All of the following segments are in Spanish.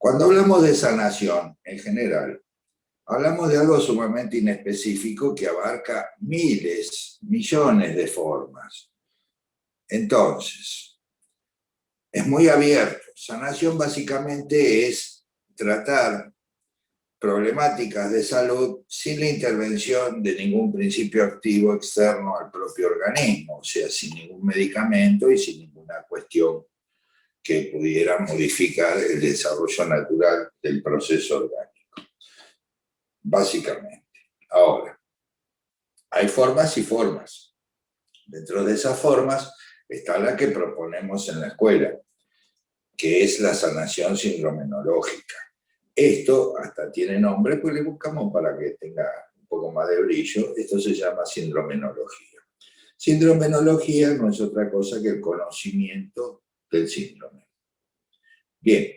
Cuando hablamos de sanación, en general, hablamos de algo sumamente inespecífico que abarca miles, millones de formas. Entonces, es muy abierto. Sanación básicamente es tratar problemáticas de salud sin la intervención de ningún principio activo externo al propio organismo, o sea, sin ningún medicamento y sin ninguna cuestión que pudiera modificar el desarrollo natural del proceso orgánico. Básicamente. Ahora, hay formas y formas. Dentro de esas formas está la que proponemos en la escuela, que es la sanación sindromenológica. Esto hasta tiene nombre, pues le buscamos para que tenga un poco más de brillo. Esto se llama sindromenología. Sindromenología no es otra cosa que el conocimiento del síndrome. Bien,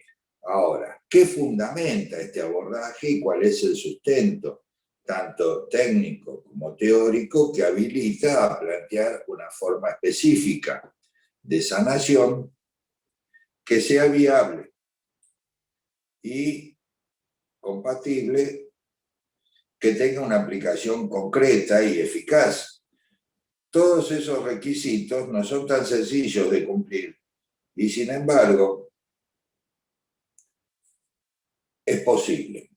ahora, ¿qué fundamenta este abordaje y cuál es el sustento, tanto técnico como teórico, que habilita a plantear una forma específica de sanación que sea viable y compatible, que tenga una aplicación concreta y eficaz? Todos esos requisitos no son tan sencillos de cumplir y, sin embargo, es posible.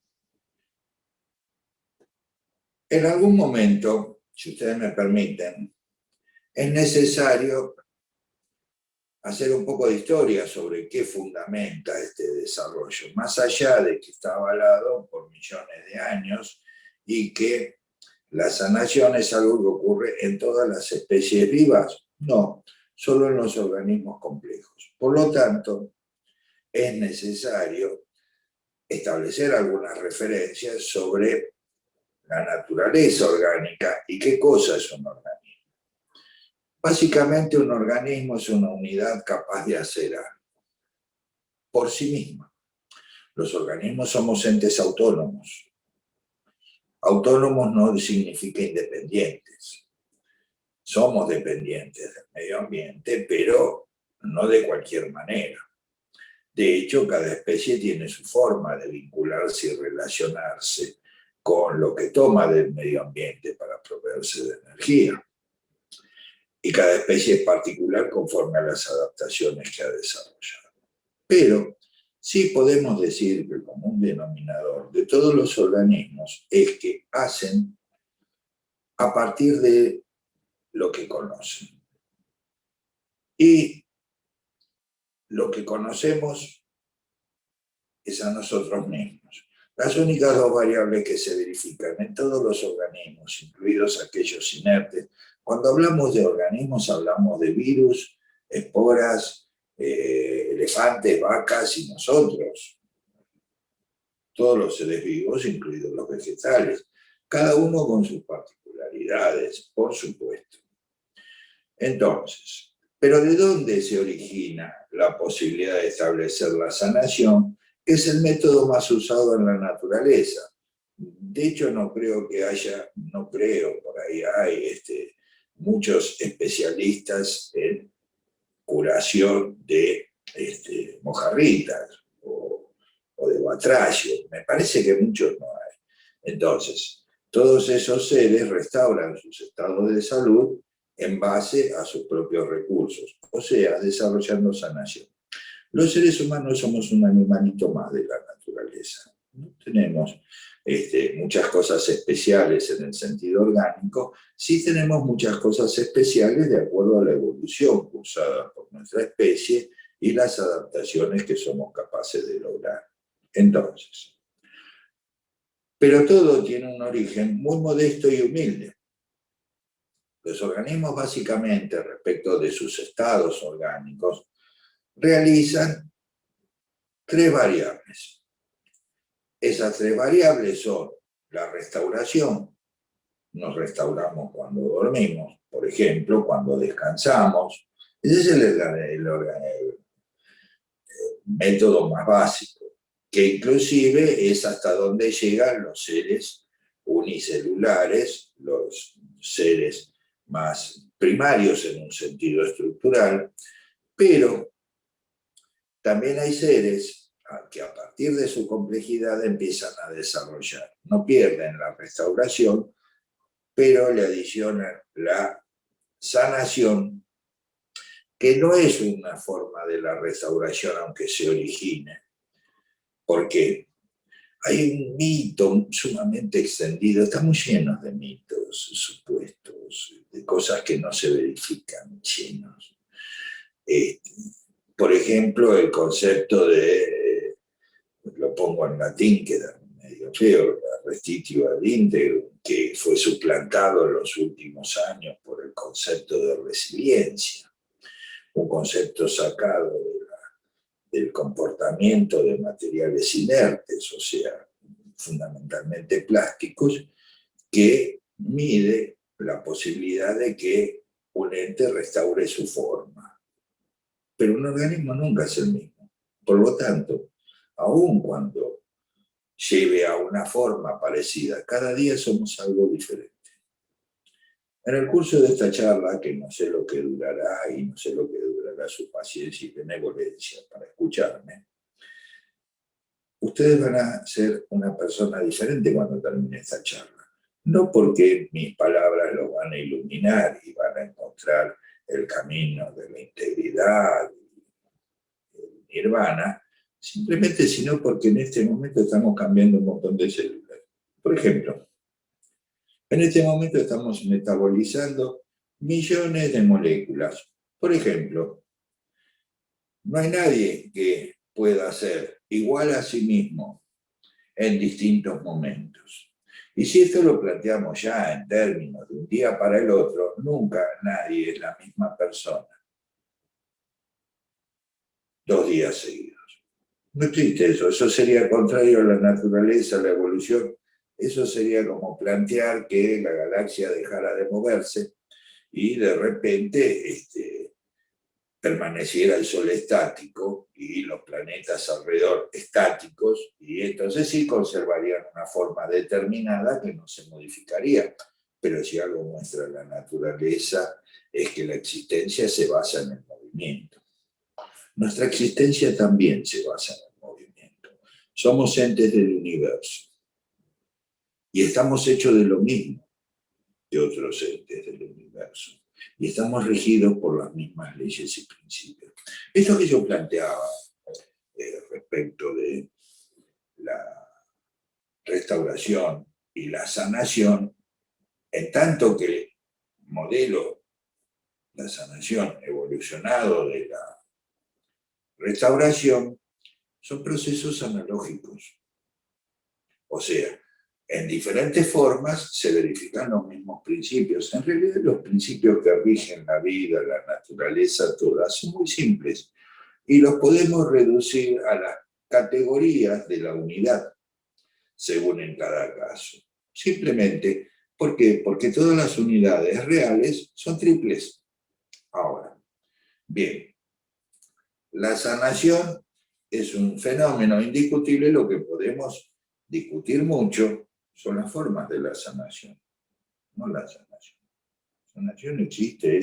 En algún momento, si ustedes me permiten, es necesario hacer un poco de historia sobre qué fundamenta este desarrollo, más allá de que está avalado por millones de años y que la sanación es algo que ocurre en todas las especies vivas. No, solo en los organismos complejos. Por lo tanto, es necesario establecer algunas referencias sobre la naturaleza orgánica y qué cosa es un organismo. Básicamente, un organismo es una unidad capaz de hacer algo por sí misma. Los organismos somos entes autónomos. Autónomos no significa independientes. Somos dependientes del medio ambiente, pero no de cualquier manera. De hecho, cada especie tiene su forma de vincularse y relacionarse con lo que toma del medio ambiente para proveerse de energía. Y cada especie es particular conforme a las adaptaciones que ha desarrollado. Pero sí podemos decir que el común denominador de todos los organismos es que hacen a partir de lo que conocen. Y lo que conocemos es a nosotros mismos. Las únicas dos variables que se verifican en todos los organismos, incluidos aquellos inertes, cuando hablamos de organismos hablamos de virus, esporas, elefantes, vacas y nosotros. Todos los seres vivos, incluidos los vegetales, cada uno con sus particularidades, por supuesto. Entonces, ¿pero de dónde se origina la posibilidad de establecer la sanación, que es el método más usado en la naturaleza? De hecho, no creo, por ahí hay muchos especialistas en curación de mojarritas o de batracio. Me parece que muchos no hay. Entonces, todos esos seres restauran sus estados de salud en base a sus propios recursos, o sea, desarrollando sanación. Los seres humanos somos un animalito más de la naturaleza. No tenemos muchas cosas especiales en el sentido orgánico, sí tenemos muchas cosas especiales de acuerdo a la evolución cursada por nuestra especie y las adaptaciones que somos capaces de lograr. Entonces, pero todo tiene un origen muy modesto y humilde. Los organismos, básicamente, respecto de sus estados orgánicos, realizan tres variables. Esas tres variables son la restauración. Nos restauramos cuando dormimos, por ejemplo, cuando descansamos. Ese es el método más básico, que inclusive es hasta donde llegan los seres unicelulares, los seres más primarios en un sentido estructural, pero también hay seres que a partir de su complejidad empiezan a desarrollar. No pierden la restauración, pero le adicionan la sanación, que no es una forma de la restauración, aunque se origine. ¿Por qué? Hay un mito sumamente extendido, estamos llenos de mitos, supuestos, de cosas que no se verifican, llenos. Por ejemplo, el concepto de, lo pongo en latín, queda medio feo, restitio ad integrum, que fue suplantado en los últimos años por el concepto de resiliencia, un concepto sacado del comportamiento de materiales inertes, o sea, fundamentalmente plásticos, que mide la posibilidad de que un ente restaure su forma. Pero un organismo nunca es el mismo. Por lo tanto, aun cuando lleve a una forma parecida, cada día somos algo diferente. En el curso de esta charla, que no sé lo que durará y no sé lo que durará su paciencia y benevolencia para escucharme, ustedes van a ser una persona diferente cuando termine esta charla. No porque mis palabras los van a iluminar y van a encontrar el camino de la integridad, el nirvana, simplemente sino porque en este momento estamos cambiando un montón de células. Por ejemplo, en este momento estamos metabolizando millones de moléculas. Por ejemplo, no hay nadie que pueda ser igual a sí mismo en distintos momentos. Y si esto lo planteamos ya en términos de un día para el otro, nunca nadie es la misma persona 2 días seguidos. No existe eso, eso sería contrario a la naturaleza, a la evolución. Eso sería como plantear que la galaxia dejara de moverse y de repente permaneciera el Sol estático y los planetas alrededor estáticos, y entonces sí conservarían una forma determinada que no se modificaría. Pero si algo muestra la naturaleza es que la existencia se basa en el movimiento. Nuestra existencia también se basa en el movimiento. Somos entes del universo y estamos hechos de lo mismo que otros entes del universo. Y estamos regidos por las mismas leyes y principios. Esto que yo planteaba respecto de la restauración y la sanación, en tanto que el modelo, la sanación evolucionado de la restauración, son procesos analógicos. O sea, en diferentes formas se verifican los mismos principios. En realidad los principios que rigen la vida, la naturaleza, todas, son muy simples y los podemos reducir a las categorías de la unidad, según en cada caso. Simplemente, ¿por qué? Porque todas las unidades reales son triples. Ahora, bien, la sanación es un fenómeno indiscutible. Lo que podemos discutir mucho son las formas de la sanación, no la sanación. La sanación existe,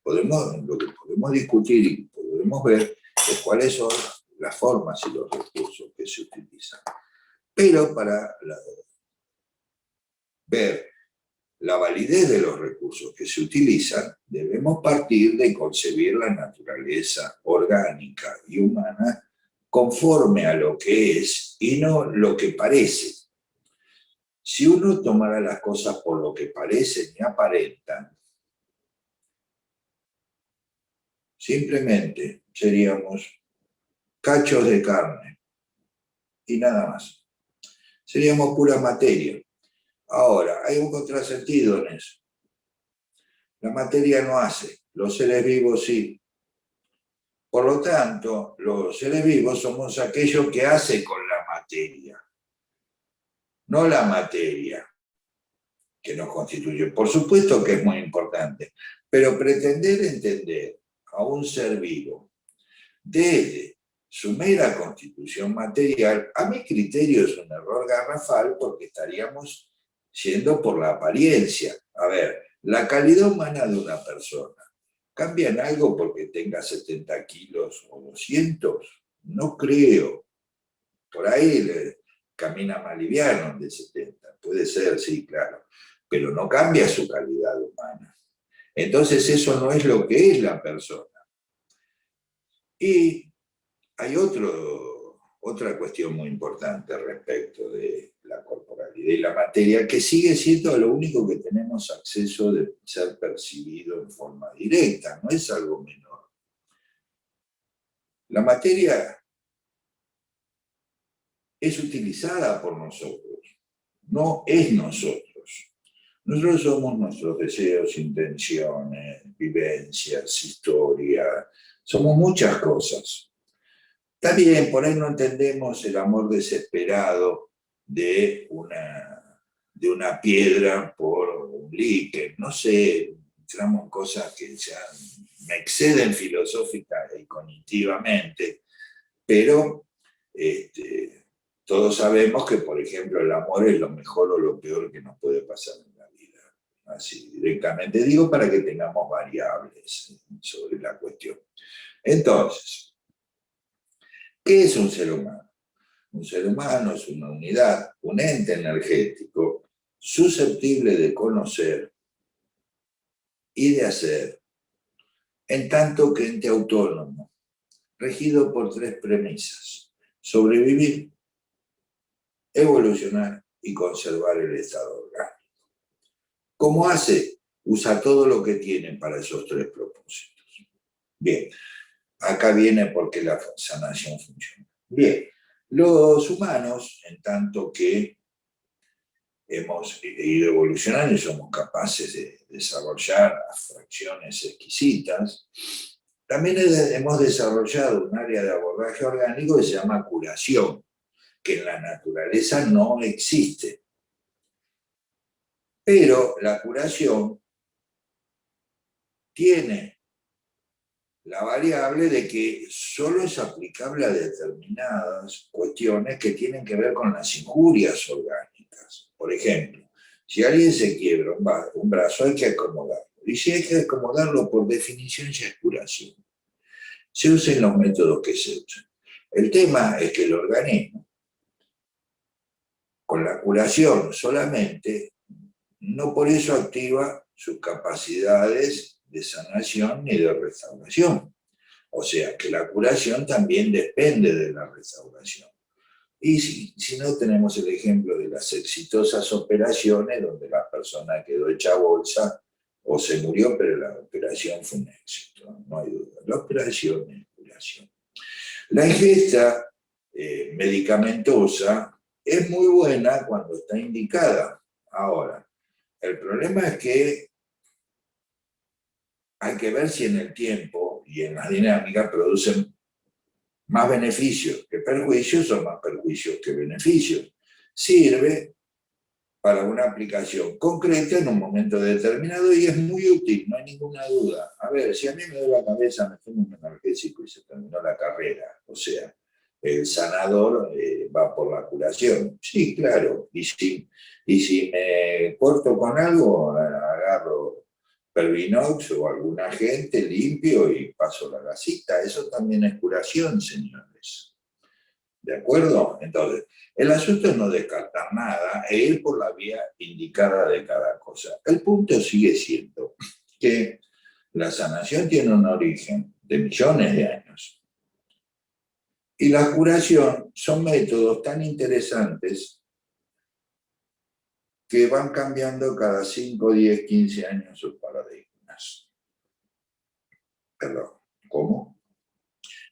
lo que podemos discutir y podemos ver es cuáles son las formas y los recursos que se utilizan. Pero para ver la validez de los recursos que se utilizan, debemos partir de concebir la naturaleza orgánica y humana conforme a lo que es y no lo que parece. Si uno tomara las cosas por lo que parecen y aparentan, simplemente seríamos cachos de carne y nada más. Seríamos pura materia. Ahora, hay un contrasentido en eso. La materia no hace, los seres vivos sí. Por lo tanto, los seres vivos somos aquellos que hacen con la materia, no la materia que nos constituye. Por supuesto que es muy importante, pero pretender entender a un ser vivo desde su mera constitución material, a mi criterio es un error garrafal, porque estaríamos yendo por la apariencia. A ver, la calidad humana de una persona, ¿cambia en algo porque tenga 70 kilos o 200? No creo. por ahí camina más liviano de 70, puede ser, sí, claro, pero no cambia su calidad humana. Entonces eso no es lo que es la persona. Y hay otra cuestión muy importante respecto de la corporalidad y la materia, que sigue siendo lo único que tenemos acceso de ser percibido en forma directa, no es algo menor. La materia es utilizada por nosotros, no es nosotros. Nosotros somos nuestros deseos, intenciones, vivencias, historia, somos muchas cosas. También por ahí no entendemos el amor desesperado de una piedra por un líquen. No sé, entramos en cosas que ya me exceden filosófica y cognitivamente, pero todos sabemos que, por ejemplo, el amor es lo mejor o lo peor que nos puede pasar en la vida. Así directamente digo para que tengamos variables sobre la cuestión. Entonces, ¿qué es un ser humano? Un ser humano es una unidad, un ente energético susceptible de conocer y de hacer, en tanto que ente autónomo, regido por tres premisas: sobrevivir, evolucionar y conservar el estado orgánico. ¿Cómo hace? Usa todo lo que tiene para esos tres propósitos. Bien, acá viene por qué la sanación funciona. Bien, los humanos, en tanto que hemos ido evolucionando y somos capaces de desarrollar fracciones exquisitas, también hemos desarrollado un área de abordaje orgánico que se llama curación, que en la naturaleza no existe. Pero la curación tiene la variable de que solo es aplicable a determinadas cuestiones que tienen que ver con las injurias orgánicas. Por ejemplo, si alguien se quiebra un brazo, hay que acomodarlo. Y si hay que acomodarlo, por definición ya es curación. Se usen los métodos que se usen. El tema es que el organismo, con la curación solamente, no por eso activa sus capacidades de sanación ni de restauración. O sea que la curación también depende de la restauración. Y si no, tenemos el ejemplo de las exitosas operaciones donde la persona quedó hecha bolsa o se murió, pero la operación fue un éxito, no hay duda. La operación es curación. La ingesta medicamentosa es muy buena cuando está indicada. Ahora, el problema es que hay que ver si en el tiempo y en las dinámicas producen más beneficios que perjuicios o más perjuicios que beneficios. Sirve para una aplicación concreta en un momento determinado y es muy útil, no hay ninguna duda. A ver, si a mí me duele la cabeza, me tomo un analgésico y se terminó la carrera. O sea, el sanador va por la curación. Sí, claro. Y si me corto con algo, agarro Pervinox o algún agente limpio y paso la gasita. Eso también es curación, señores. ¿De acuerdo? Entonces, el asunto es no descartar nada e ir por la vía indicada de cada cosa. El punto sigue siendo que la sanación tiene un origen de millones de años. Y la curación son métodos tan interesantes que van cambiando cada 5, 10, 15 años sus paradigmas. Perdón, ¿cómo?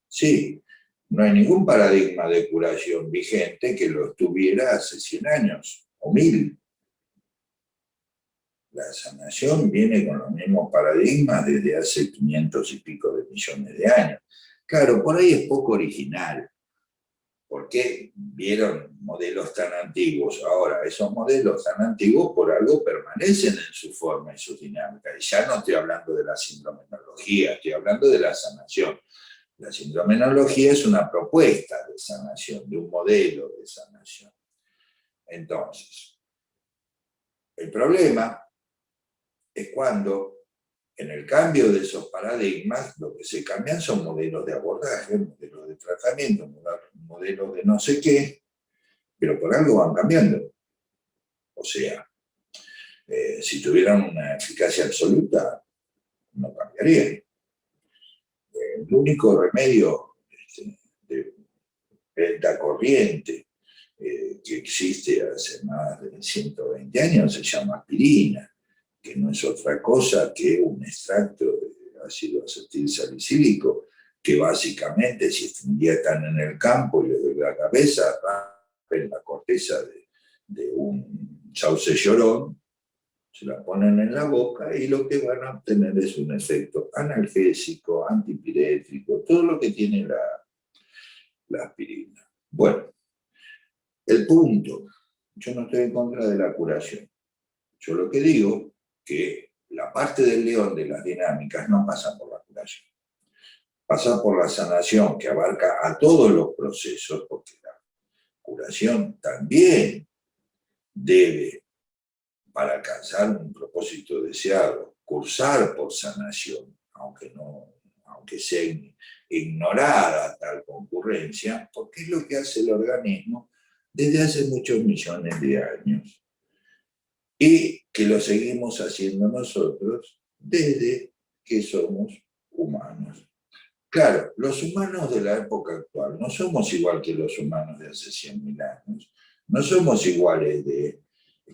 Sí, no hay ningún paradigma de curación vigente que lo estuviera hace 100 años o 1000. La sanación viene con los mismos paradigmas desde hace 500 y pico de millones de años. Claro, por ahí es poco original, porque vieron modelos tan antiguos. Ahora, esos modelos tan antiguos por algo permanecen en su forma y su dinámica. Y ya no estoy hablando de la sindromenología, estoy hablando de la sanación. La sindromenología es una propuesta de sanación, de un modelo de sanación. Entonces, el problema es cuando en el cambio de esos paradigmas, lo que se cambian son modelos de abordaje, modelos de tratamiento, modelos de no sé qué, pero por algo van cambiando. O sea, si tuvieran una eficacia absoluta, no cambiarían. El único remedio de venta corriente que existe hace más de 120 años se llama aspirina, que no es otra cosa que un extracto de ácido acetil salicílico, que básicamente si un día están en el campo y les duele la cabeza, rompen la corteza de un sauce llorón, se la ponen en la boca y lo que van a obtener es un efecto analgésico, antipirético, todo lo que tiene la aspirina. Bueno, el punto, yo no estoy en contra de la curación. Yo lo que digo que la parte del león de las dinámicas no pasa por la curación. Pasa por la sanación que abarca a todos los procesos, porque la curación también debe, para alcanzar un propósito deseado, cursar por sanación, aunque sea ignorada tal concurrencia, porque es lo que hace el organismo desde hace muchos millones de años y que lo seguimos haciendo nosotros desde que somos humanos. Claro, los humanos de la época actual no somos igual que los humanos de hace 100.000 años, no somos iguales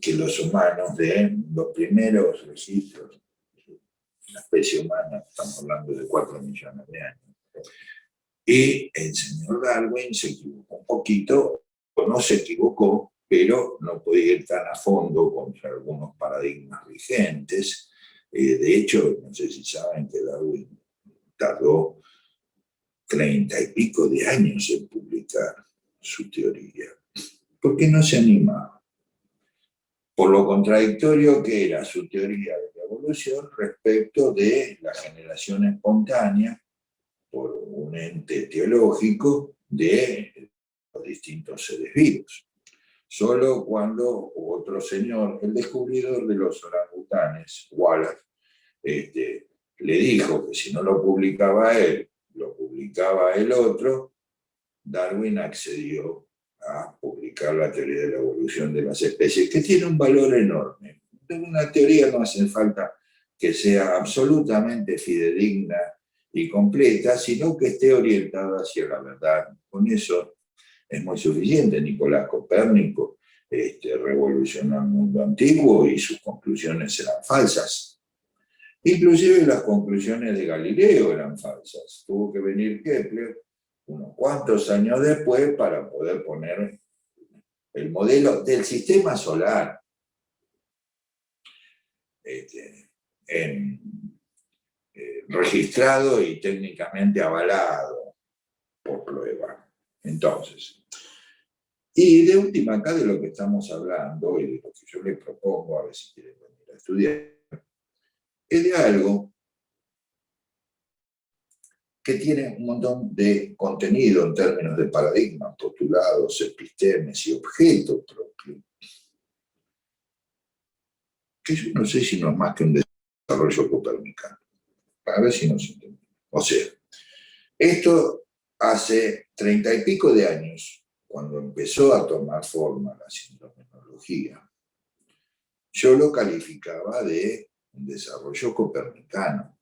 que los humanos de los primeros registros de la especie humana, estamos hablando de 4 millones de años. Y el señor Darwin se equivocó un poquito, o no se equivocó, pero no podía ir tan a fondo contra algunos paradigmas vigentes. De hecho, no sé si saben que Darwin tardó 30 y pico de años en publicar su teoría. ¿Por qué no se animaba? Por lo contradictorio que era su teoría de la evolución respecto de la generación espontánea por un ente teológico de los distintos seres vivos. Solo cuando otro señor, el descubridor de los orangutanes, Wallace, le dijo que si no lo publicaba él, lo publicaba el otro, Darwin accedió a publicar la teoría de la evolución de las especies, que tiene un valor enorme. Una teoría no hace falta que sea absolutamente fidedigna y completa, sino que esté orientada hacia la verdad. Con eso es muy suficiente. Nicolás Copérnico revolucionó el mundo antiguo y sus conclusiones eran falsas. Inclusive las conclusiones de Galileo eran falsas. Tuvo que venir Kepler unos cuantos años después para poder poner el modelo del sistema solar registrado y técnicamente avalado por prueba. Entonces, y de última, acá de lo que estamos hablando y de lo que yo les propongo, a ver si quieren venir a estudiar, es de algo que tiene un montón de contenido en términos de paradigmas, postulados, epistemes y objeto propio, que yo no sé si no es más que un desarrollo copernicano. A ver si nos entendemos. O sea, esto hace 30 y pico de años, cuando empezó a tomar forma la sintomenología, yo lo calificaba de un desarrollo copernicano.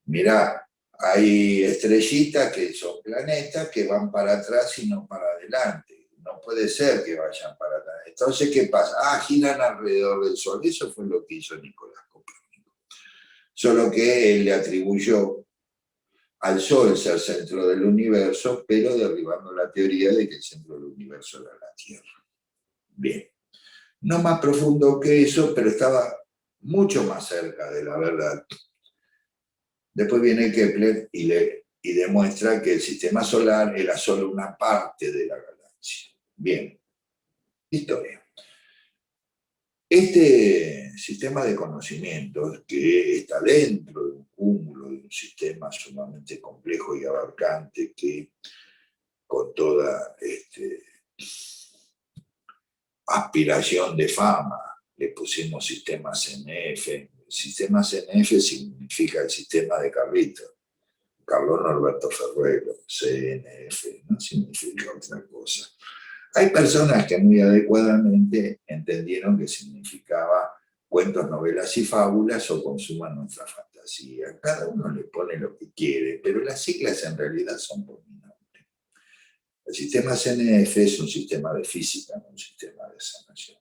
Mirá, hay estrellitas que son planetas que van para atrás y no para adelante. No puede ser que vayan para atrás. Entonces, ¿qué pasa? Giran alrededor del Sol. Eso fue lo que hizo Nicolás Copérnico. Solo que él le atribuyó al Sol ser centro del universo, pero derribando la teoría de que el centro del universo era la Tierra. Bien. No más profundo que eso, pero estaba mucho más cerca de la verdad. Después viene Kepler y demuestra que el sistema solar era solo una parte de la galaxia. Bien, historia. Este sistema de conocimientos que está dentro de un cúmulo, de un sistema sumamente complejo y abarcante que con toda aspiración de fama le pusimos sistema CNF, sistema CNF significa el sistema de Carlitos, Carlos Norberto Ferrero, CNF, no significa otra cosa. Hay personas que muy adecuadamente entendieron que significaba cuentos, novelas y fábulas o consuman nuestra fantasía. Cada uno le pone lo que quiere, pero las siglas en realidad son por mi nombre. El sistema CNF es un sistema de física, no un sistema de sanación.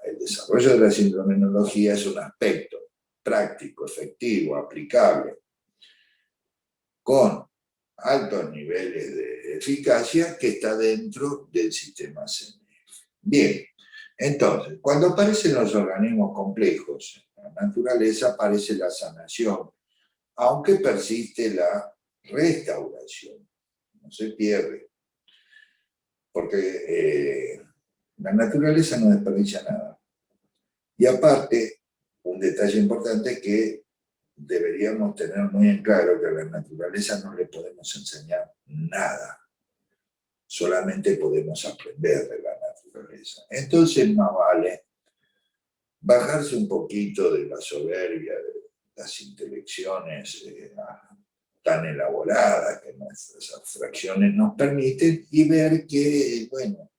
El desarrollo de la sindrominología es un aspecto práctico, efectivo, aplicable, con altos niveles de eficacia que está dentro del sistema CNF. Bien, entonces, cuando aparecen los organismos complejos en la naturaleza, aparece la sanación, aunque persiste la restauración, no se pierde, porque la naturaleza no desperdicia nada. Y aparte, un detalle importante es que deberíamos tener muy en claro que a la naturaleza no le podemos enseñar nada, solamente podemos aprender de la naturaleza. Entonces más vale bajarse un poquito de la soberbia, de las intelecciones tan elaboradas que nuestras abstracciones nos permiten y ver que, bueno,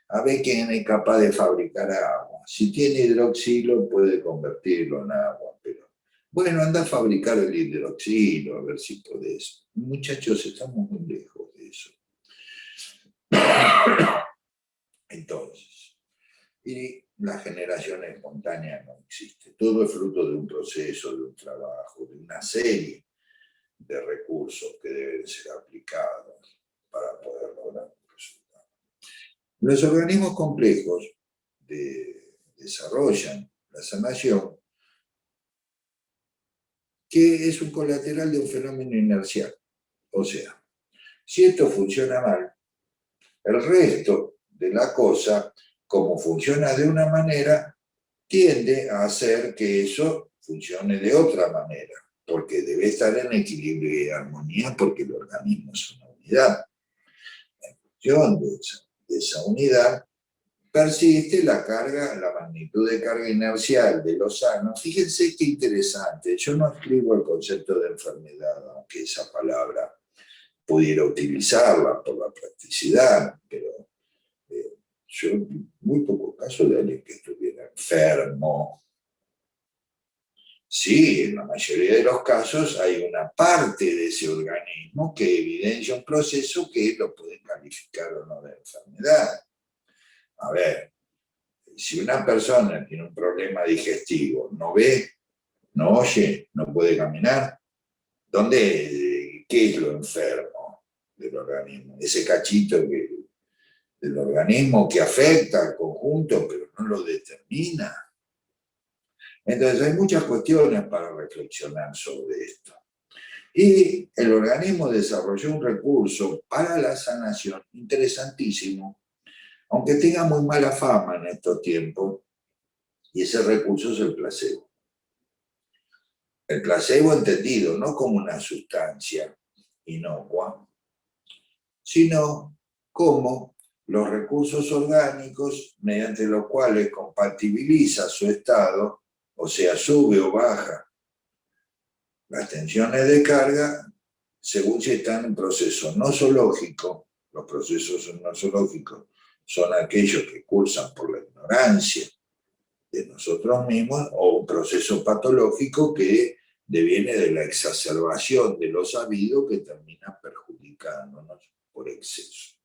a ver quién es capaz de fabricar agua. Si tiene hidroxilo puede convertirlo en agua, pero bueno, anda a fabricar el hidroxilo, a ver si podés. Muchachos, estamos muy lejos de eso. Entonces, y la generación espontánea no existe. Todo es fruto de un proceso, de un trabajo, de una serie de recursos que deben ser aplicados para poder lograr un resultado. Los organismos complejos desarrollan la sanación, que es un colateral de un fenómeno inercial. O sea, si esto funciona mal, el resto de la cosa, como funciona de una manera, tiende a hacer que eso funcione de otra manera, porque debe estar en equilibrio y armonía, porque el organismo es una unidad. En función de esa unidad, persiste la carga, la magnitud de carga inercial de los sanos. Fíjense qué interesante, yo no escribo el concepto de enfermedad, aunque esa palabra pudiera utilizarla por la practicidad, pero yo muy pocos casos de alguien que estuviera enfermo. Sí, en la mayoría de los casos hay una parte de ese organismo que evidencia un proceso que lo puede calificar o no de enfermedad. A ver, si una persona tiene un problema digestivo, no ve, no oye, no puede caminar, ¿qué es lo enfermo del organismo? Ese cachito del organismo que afecta al conjunto, pero no lo determina. Entonces hay muchas cuestiones para reflexionar sobre esto. Y el organismo desarrolló un recurso para la sanación interesantísimo, aunque tenga muy mala fama en estos tiempos, y ese recurso es el placebo. El placebo entendido no como una sustancia inocua, sino como los recursos orgánicos mediante los cuales compatibiliza su estado, o sea, sube o baja las tensiones de carga según si están en proceso nosológico. Los procesos nosológicos son aquellos que cursan por la ignorancia de nosotros mismos, o un proceso patológico que deviene de la exacerbación de lo sabido que termina perjudicándonos por exceso,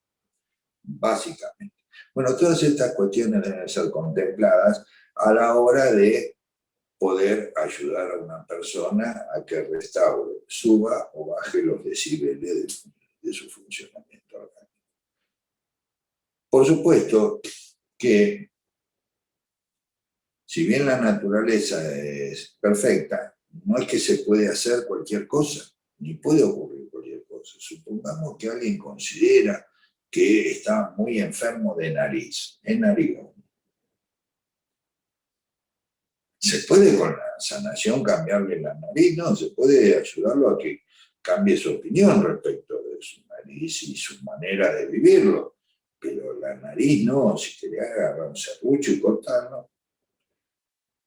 básicamente. Bueno, todas estas cuestiones deben ser contempladas a la hora de poder ayudar a una persona a que restaure, suba o baje los decibeles de su funcionamiento orgánico. Por supuesto que, si bien la naturaleza es perfecta, no es que se puede hacer cualquier cosa, ni puede ocurrir cualquier cosa. Supongamos que alguien considera que está muy enfermo de nariz, en narigón. ¿Se puede con la sanación cambiarle la nariz? No, se puede ayudarlo a que cambie su opinión respecto de su nariz y su manera de vivirlo. Pero la nariz no, si quería agarrar un serrucho y cortarlo.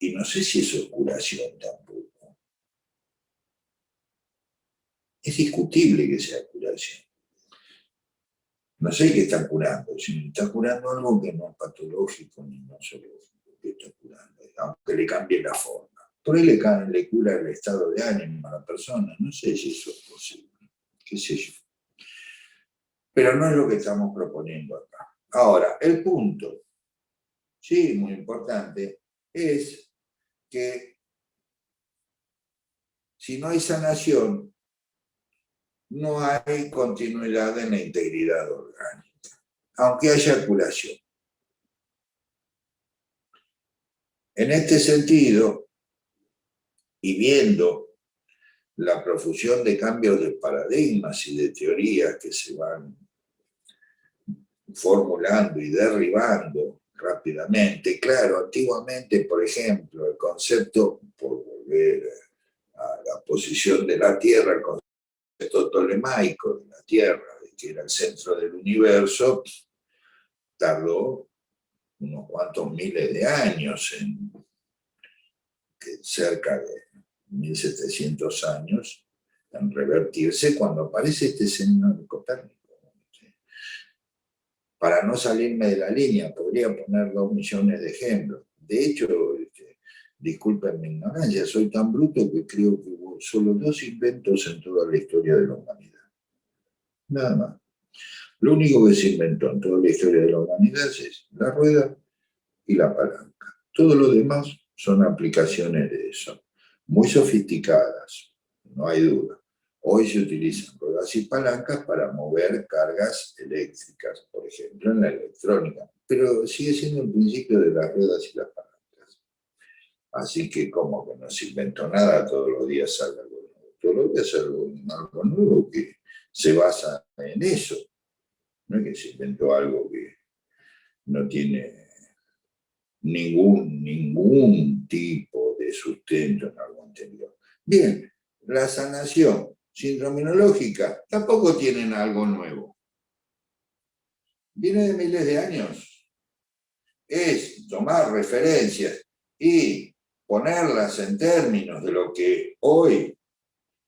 Y no sé si eso es curación tampoco. Es discutible que sea curación. No sé qué está curando, si está curando algo que no es patológico ni no zoológico, que está curando, aunque le cambie la forma. Por ahí le cura el estado de ánimo a la persona, no sé si eso es posible, qué sé yo. Pero no es lo que estamos proponiendo acá. Ahora, el punto, sí, muy importante, es que si no hay sanación, no hay continuidad en la integridad orgánica, aunque haya curación. En este sentido, y viendo la profusión de cambios de paradigmas y de teorías que se van formulando y derribando rápidamente. Claro, antiguamente, por ejemplo, el concepto, por volver a la posición de la Tierra, el concepto tolemaico de la Tierra, que era el centro del universo, tardó unos cuantos miles de años, cerca de 1700 años, en revertirse cuando aparece este señor Copérnico. Para no salirme de la línea, podría poner 2 millones de ejemplos. De hecho, disculpen mi ignorancia, soy tan bruto que creo que hubo solo 2 inventos en toda la historia de la humanidad. Nada más. Lo único que se inventó en toda la historia de la humanidad es la rueda y la palanca. Todo lo demás son aplicaciones de eso, muy sofisticadas, no hay duda. Hoy se utilizan ruedas y palancas para mover cargas eléctricas, por ejemplo, en la electrónica, pero sigue siendo el principio de las ruedas y las palancas. Así que como que no se inventó nada, todos los días sale algo nuevo. Todos los días sale algo nuevo que se basa en eso. No es que se inventó algo que no tiene ningún tipo de sustento en algo anterior. Bien, la sanación sindrominológica tampoco tienen algo nuevo. Viene de miles de años. Es tomar referencias y ponerlas en términos de lo que hoy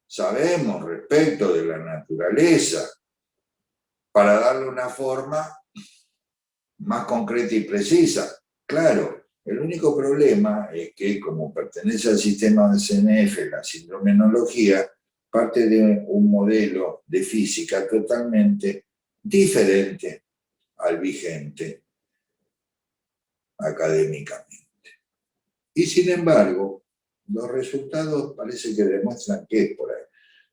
sabemos respecto de la naturaleza para darle una forma más concreta y precisa. Claro, el único problema es que, como pertenece al sistema de CNF, la sindrominología, parte de un modelo de física totalmente diferente al vigente académicamente. Y sin embargo, los resultados parece que demuestran que es por ahí.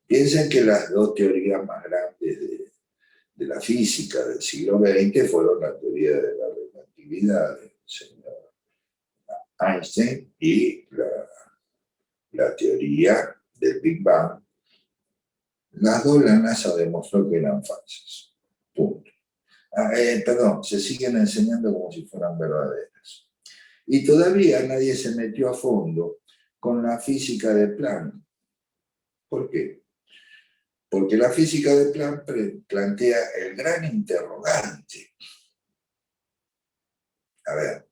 Piensen que las 2 teorías más grandes de la física del siglo XX fueron la teoría de la relatividad del señor Einstein y la teoría del Big Bang. Las 2 la NASA demostró que eran falsas. Punto. Perdón, se siguen enseñando como si fueran verdaderas. Y todavía nadie se metió a fondo con la física de Planck. ¿Por qué? Porque la física de Planck plantea el gran interrogante. A ver,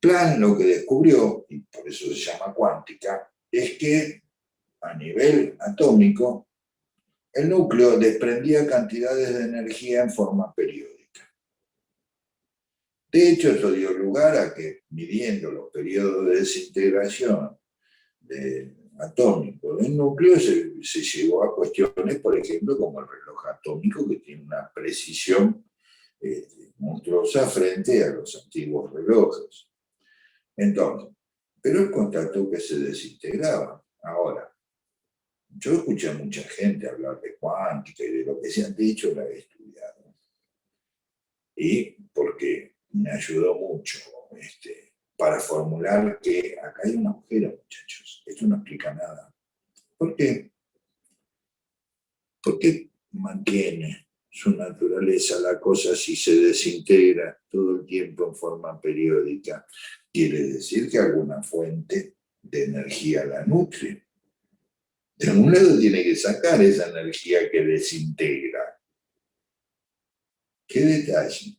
Planck lo que descubrió, y por eso se llama cuántica, es que a nivel atómico el núcleo desprendía cantidades de energía en forma periódica. De hecho, esto dio lugar a que, midiendo los periodos de desintegración atómico del núcleo, se llegó a cuestiones, por ejemplo, como el reloj atómico, que tiene una precisión monstruosa frente a los antiguos relojes. Entonces, pero él constató que se desintegraban. Ahora, yo escuché a mucha gente hablar de cuántica y de lo que se han dicho, la he estudiado. Y porque me ayudó mucho para formular que acá hay un agujero, muchachos. Esto no explica nada. ¿Por qué? Porque mantiene su naturaleza la cosa si se desintegra todo el tiempo en forma periódica. Quiere decir que alguna fuente de energía la nutre. De algún lado tiene que sacar esa energía que desintegra. ¿Qué detalle?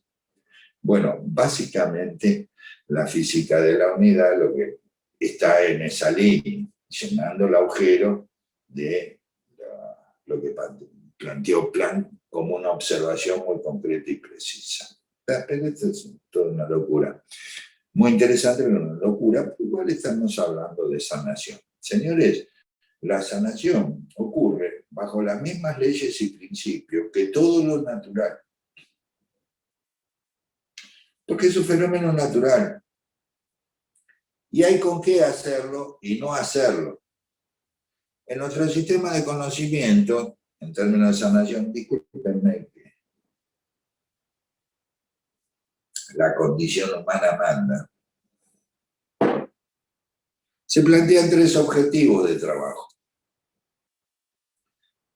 Bueno, básicamente la física de la unidad lo que está en esa línea, llenando el agujero de lo que planteó Planck como una observación muy concreta y precisa. Pero esto es toda una locura. Muy interesante, pero una locura, pero igual estamos hablando de sanación. Señores, la sanación ocurre bajo las mismas leyes y principios que todo lo natural. Porque es un fenómeno natural. Y hay con qué hacerlo y no hacerlo. En nuestro sistema de conocimiento, en términos de sanación, discúlpenme que la condición humana manda, se plantean 3 objetivos de trabajo.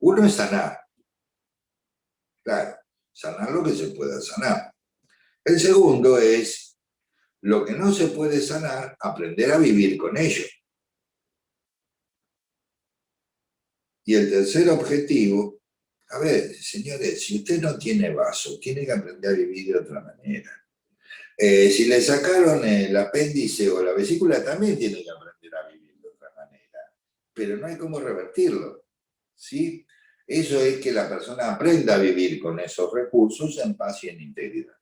Uno es sanar. Claro, sanar lo que se pueda sanar. El segundo es lo que no se puede sanar, aprender a vivir con ello. Y el tercer objetivo, a ver, señores, si usted no tiene vaso, tiene que aprender a vivir de otra manera. Si le sacaron el apéndice o la vesícula, también tiene que aprender a vivir de otra manera. Pero no hay cómo revertirlo, ¿sí? Eso es que la persona aprenda a vivir con esos recursos en paz y en integridad.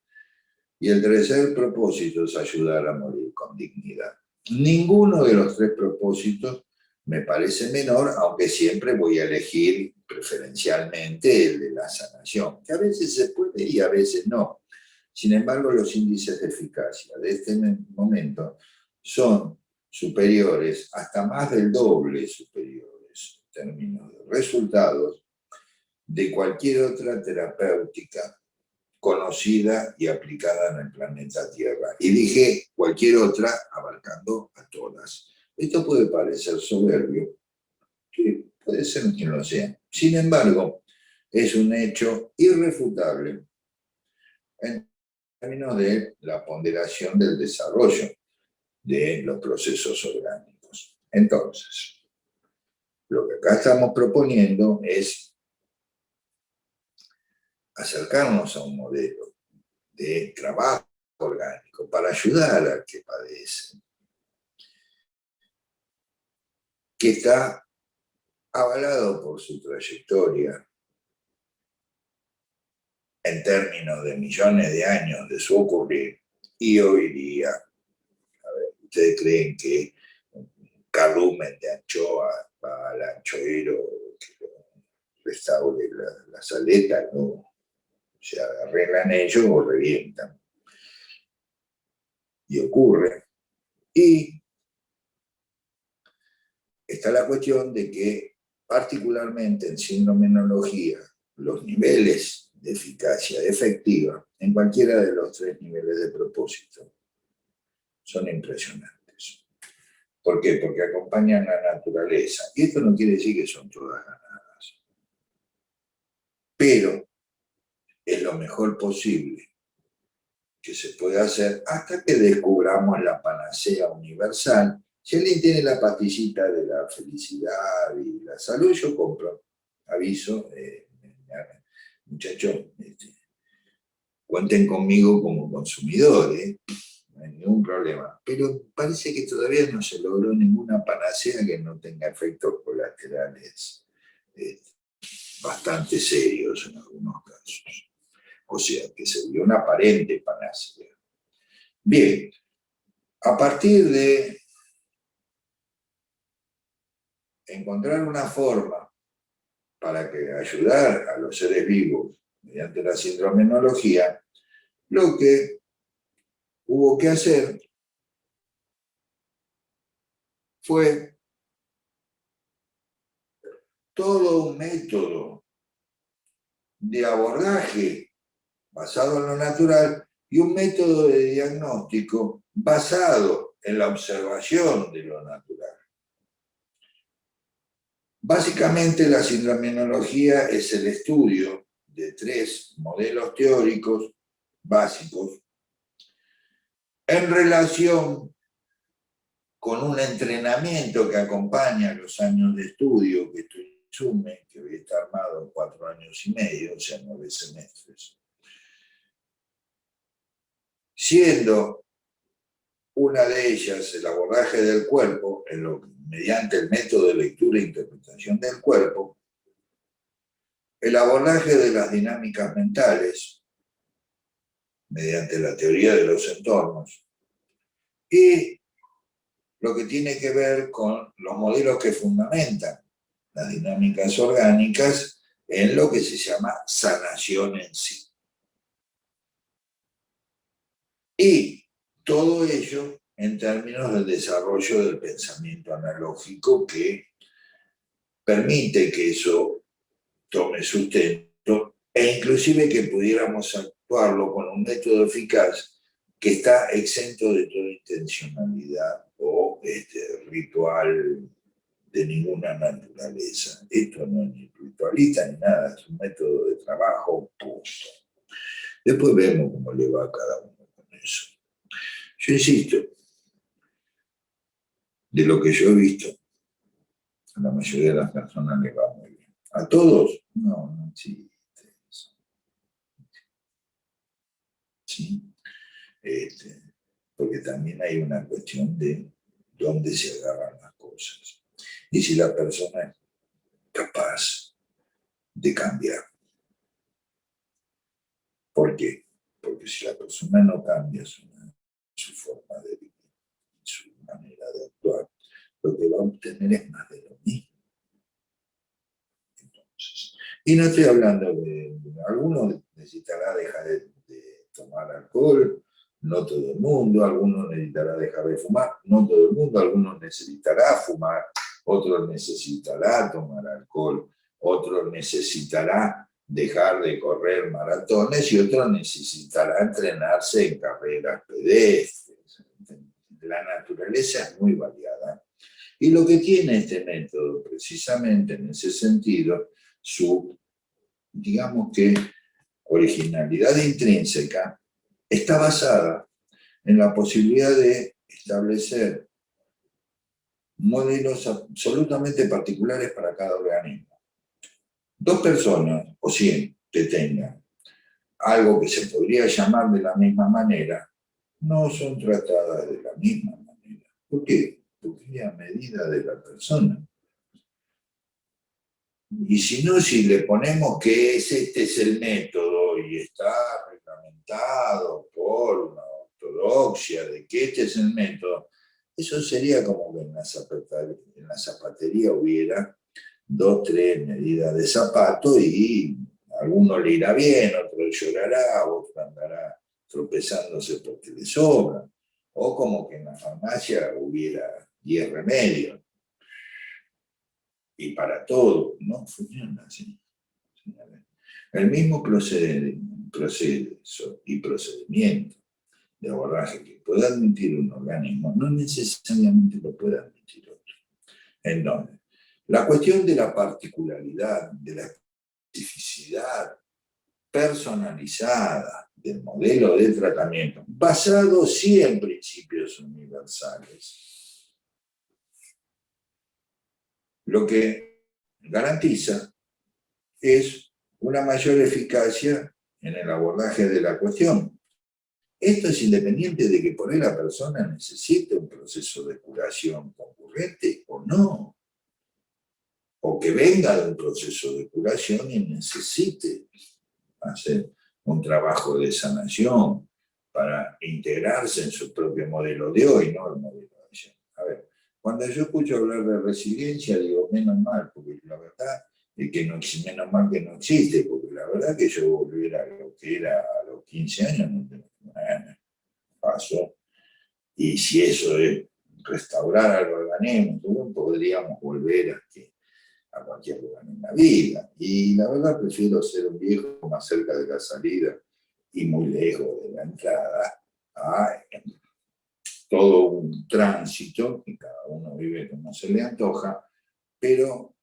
Y el tercer propósito es ayudar a morir con dignidad. Ninguno de los 3 propósitos me parece menor, aunque siempre voy a elegir preferencialmente el de la sanación, que a veces se puede y a veces no. Sin embargo, los índices de eficacia de este momento son superiores, hasta más del doble superiores, en términos de resultados, de cualquier otra terapéutica conocida y aplicada en el planeta Tierra. Y dije cualquier otra, abarcando a todas. Esto puede parecer soberbio, que puede ser que no lo sea. Sin embargo, es un hecho irrefutable en términos de la ponderación del desarrollo de los procesos orgánicos. Entonces, lo que acá estamos proponiendo es acercarnos a un modelo de trabajo orgánico para ayudar al que padece, que está avalado por su trayectoria en términos de millones de años de su ocurrir, y hoy día, a ver, ¿ustedes creen que un cardumen de anchoa va al anchoero que restaure las aletas? No, se arreglan ellos o revientan. Y ocurre. Y está la cuestión de que, particularmente en sindominología, los niveles de eficacia efectiva en cualquiera de los 3 niveles de propósito son impresionantes. ¿Por qué? Porque acompañan la naturaleza. Y esto no quiere decir que son todas ganadas. Pero es lo mejor posible que se puede hacer hasta que descubramos la panacea universal. Si alguien tiene la pastillita de la felicidad y la salud, yo compro. Aviso, muchachos, cuenten conmigo como consumidor, no hay ningún problema. Pero parece que todavía no se logró ninguna panacea que no tenga efectos colaterales bastante serios en algunos casos. O sea, que sería una aparente panacea. Bien, a partir de encontrar una forma para que ayudar a los seres vivos mediante la sindromenología, lo que hubo que hacer fue todo un método de abordaje basado en lo natural y un método de diagnóstico basado en la observación de lo natural. Básicamente, la sindrominología es el estudio de 3 modelos teóricos básicos en relación con un entrenamiento que acompaña los años de estudio que esto insume, que hoy está armado en 4 años y medio, o sea, 9 semestres. Siendo una de ellas, el abordaje del cuerpo, mediante el método de lectura e interpretación del cuerpo, el abordaje de las dinámicas mentales, mediante la teoría de los entornos, y lo que tiene que ver con los modelos que fundamentan las dinámicas orgánicas en lo que se llama sanación en sí. Y todo ello en términos del desarrollo del pensamiento analógico que permite que eso tome sustento e inclusive que pudiéramos actuarlo con un método eficaz que está exento de toda intencionalidad o ritual de ninguna naturaleza. Esto no es ni ritualista ni nada, es un método de trabajo punto. Después vemos cómo le va a cada uno con eso. Yo insisto, de lo que yo he visto, a la mayoría de las personas les va muy bien. ¿A todos? No, no existe eso. ¿Sí? Porque también hay una cuestión de dónde se agarran las cosas. Y si la persona es capaz de cambiar. ¿Por qué? Porque si la persona no cambia su forma de vivir, su manera de actuar, lo que va a obtener es más de lo mismo. Entonces, y no estoy hablando de algunos necesitará dejar de tomar alcohol, no todo el mundo, algunos necesitará dejar de fumar, no todo el mundo, algunos necesitará fumar, otros necesitará tomar alcohol, otros necesitará dejar de correr maratones y otros necesitará entrenarse en carreras pedestres. La naturaleza es muy variada. Y lo que tiene este método, precisamente en ese sentido, su, digamos que, originalidad intrínseca, está basada en la posibilidad de establecer modelos absolutamente particulares para cada organismo. 2 personas, o 100, que tengan algo que se podría llamar de la misma manera, no son tratadas de la misma manera. ¿Por qué? Porque es a medida de la persona. Y si no, si le ponemos que este es el método y está reglamentado por una ortodoxia de que este es el método, eso sería como que en la zapatería hubiera 2, 3 medidas de zapato y a alguno le irá bien, otro llorará, otro andará tropezándose porque le sobra. O como que en la farmacia hubiera 10 remedios. Y para todo, no funciona así. El mismo proceso y procedimiento de abordaje que puede admitir un organismo, no necesariamente lo puede admitir otro. Entonces, la cuestión de la particularidad, de la especificidad personalizada del modelo de tratamiento, basado sí en principios universales, lo que garantiza es una mayor eficacia en el abordaje de la cuestión. Esto es independiente de que por ahí la persona necesite un proceso de curación concurrente o no, o que venga de un proceso de curación y necesite hacer un trabajo de sanación para integrarse en su propio modelo de hoy, no el modelo de ayer. A ver, cuando yo escucho hablar de resiliencia, digo, menos mal, porque la verdad es que no, menos mal que no existe, porque la verdad que yo volviera a lo que era a los 15 años, no tengo nada, pasó. Y si eso es restaurar al organismo, podríamos volver a cualquier lugar en la vida. Y la verdad prefiero ser un viejo más cerca de la salida y muy lejos de la entrada a todo un tránsito que cada uno vive como se le antoja, pero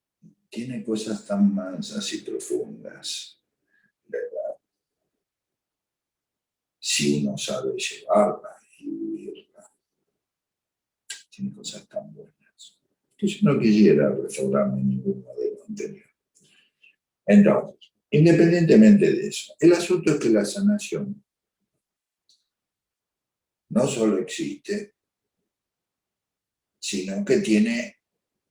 tiene cosas tan mansas y profundas, ¿verdad? Si uno sabe llevarla y vivirla, tiene cosas tan buenas que yo no quisiera restaurarme ningún modelo anterior. Entonces, independientemente de eso, el asunto es que la sanación no solo existe, sino que tiene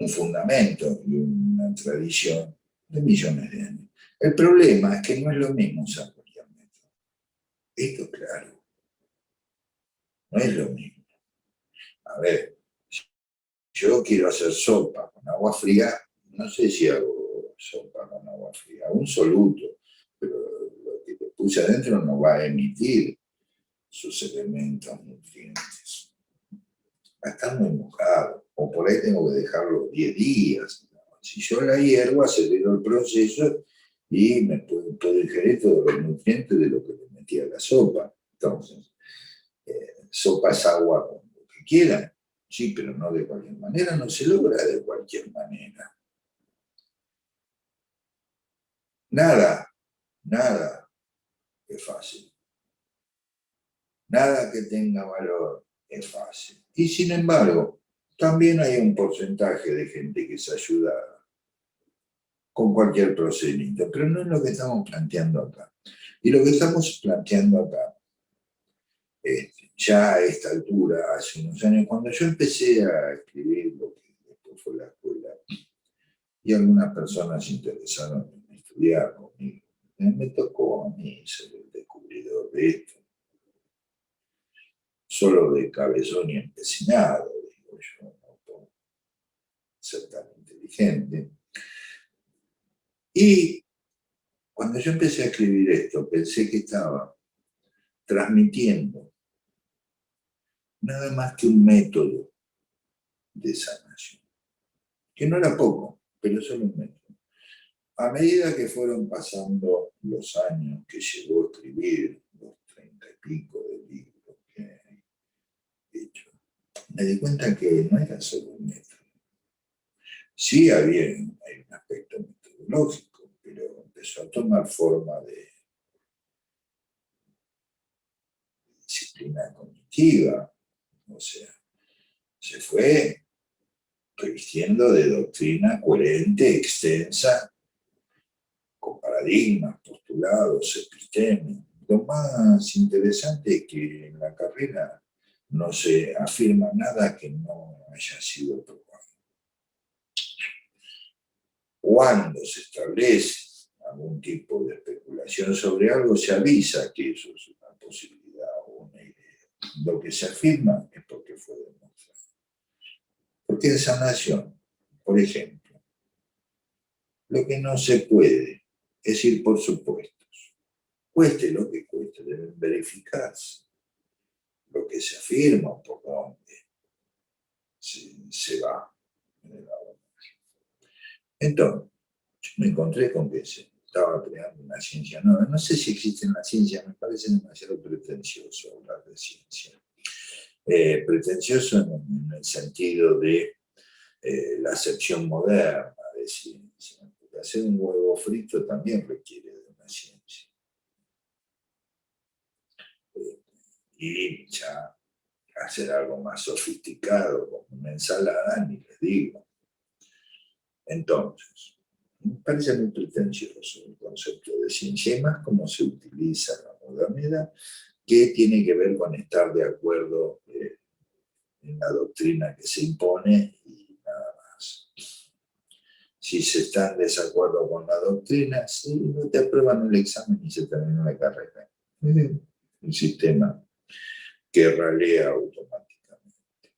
un fundamento y una tradición de millones de años. El problema es que no es lo mismo usar cualquier método. Esto, claro, no es lo mismo. A ver, yo quiero hacer sopa con agua fría, no sé si hago sopa con agua fría, un soluto, pero lo que le puse adentro no va a emitir sus elementos nutrientes. Va a estar muy mojado, o por ahí tengo que dejarlo 10 días. Si yo la hiervo, acelero el proceso y me puedo ingerir todos los nutrientes de lo que le metí a la sopa. Entonces, sopa es agua con lo que quieran, sí, pero no de cualquier manera, no se logra de cualquier manera. Nada, nada es fácil. Nada que tenga valor es fácil. Y sin embargo, también hay un porcentaje de gente que se ayuda con cualquier procedimiento, pero no es lo que estamos planteando acá. Y lo que estamos planteando acá, ya a esta altura, hace unos años, cuando yo empecé a escribir lo que después fue la escuela, y algunas personas se interesaron en estudiar conmigo, me tocó a mí ser el descubridor de esto, solo de cabezón y empecinado, digo yo, no puedo ser tan inteligente. Y cuando yo empecé a escribir esto, pensé que estaba transmitiendo nada más que un método de sanación, que no era poco, pero solo un método. A medida que fueron pasando los años que llegó a escribir los 30 y pico de libros que he hecho, me di cuenta que no era solo un método. Sí hay un aspecto metodológico, pero empezó a tomar forma de disciplina cognitiva, o sea, se fue revistiendo de doctrina coherente, extensa, con paradigmas, postulados, epistemes. Lo más interesante es que en la carrera no se afirma nada que no haya sido probado. Cuando se establece algún tipo de especulación sobre algo, se avisa que eso es una posibilidad o una idea. Lo que se afirma es porque fue demostrado. Porque en sanación, por ejemplo, lo que no se puede es ir por supuestos. Cueste lo que cueste, deben verificarse. Lo que se afirma, por dónde se va en el abordaje. Entonces, yo me encontré con que se estaba creando una ciencia nueva. No sé si existe una ciencia, me parece demasiado pretencioso hablar de ciencia. Pretencioso en el sentido de la acepción moderna de ciencia. Porque hacer un huevo frito también requiere de una ciencia. Y ya hacer algo más sofisticado, como una ensalada, ni les digo. Entonces, me parece muy pretencioso el concepto de ciencia, y más cómo se utiliza la modernidad, que tiene que ver con estar de acuerdo en la doctrina que se impone y nada más. Si se está en desacuerdo con la doctrina, si no te aprueban el examen y se termina la carrera. Un sistema que ralea automáticamente.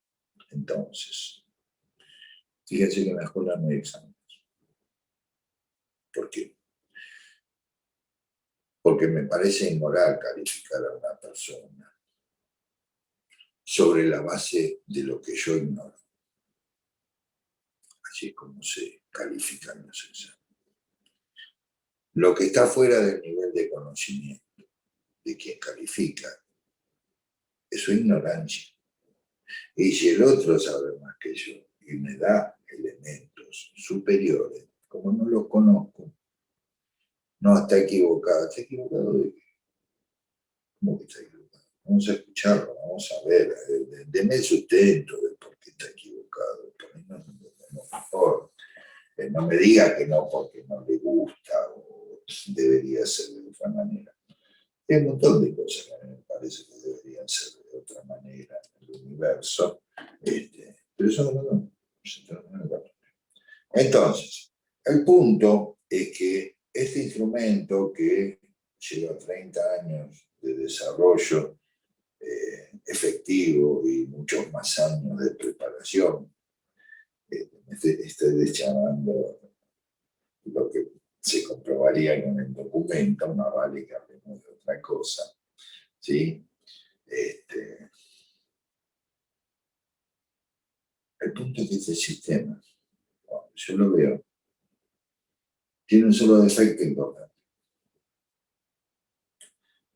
Entonces, fíjense que en la escuela no hay exámenes. ¿Por qué? Porque me parece inmoral calificar a una persona sobre la base de lo que yo ignoro. Así es como se califican los exámenes. Lo que está fuera del nivel de conocimiento de quien califica es su ignorancia. Y si el otro sabe más que yo y me da elementos superiores, como no los conozco, no está equivocado. ¿Está equivocado de qué? ¿Cómo que está equivocado? Vamos a escucharlo, vamos a ver, deme el sustento de por qué está equivocado. Por mí no, mejor. No me diga que no porque no le gusta o debería ser de otra manera. Hay un montón de cosas que a mí me parece que deberían ser de otra manera en el universo, pero Eso no, entonces, el punto es que este instrumento que lleva 30 años de desarrollo efectivo y muchos más años de preparación, estoy deschavando lo que se comprobaría con el documento, más vale que hablemos de otra cosa, ¿sí? El punto es que este sistema, cuando yo lo veo, tiene un solo defecto importante.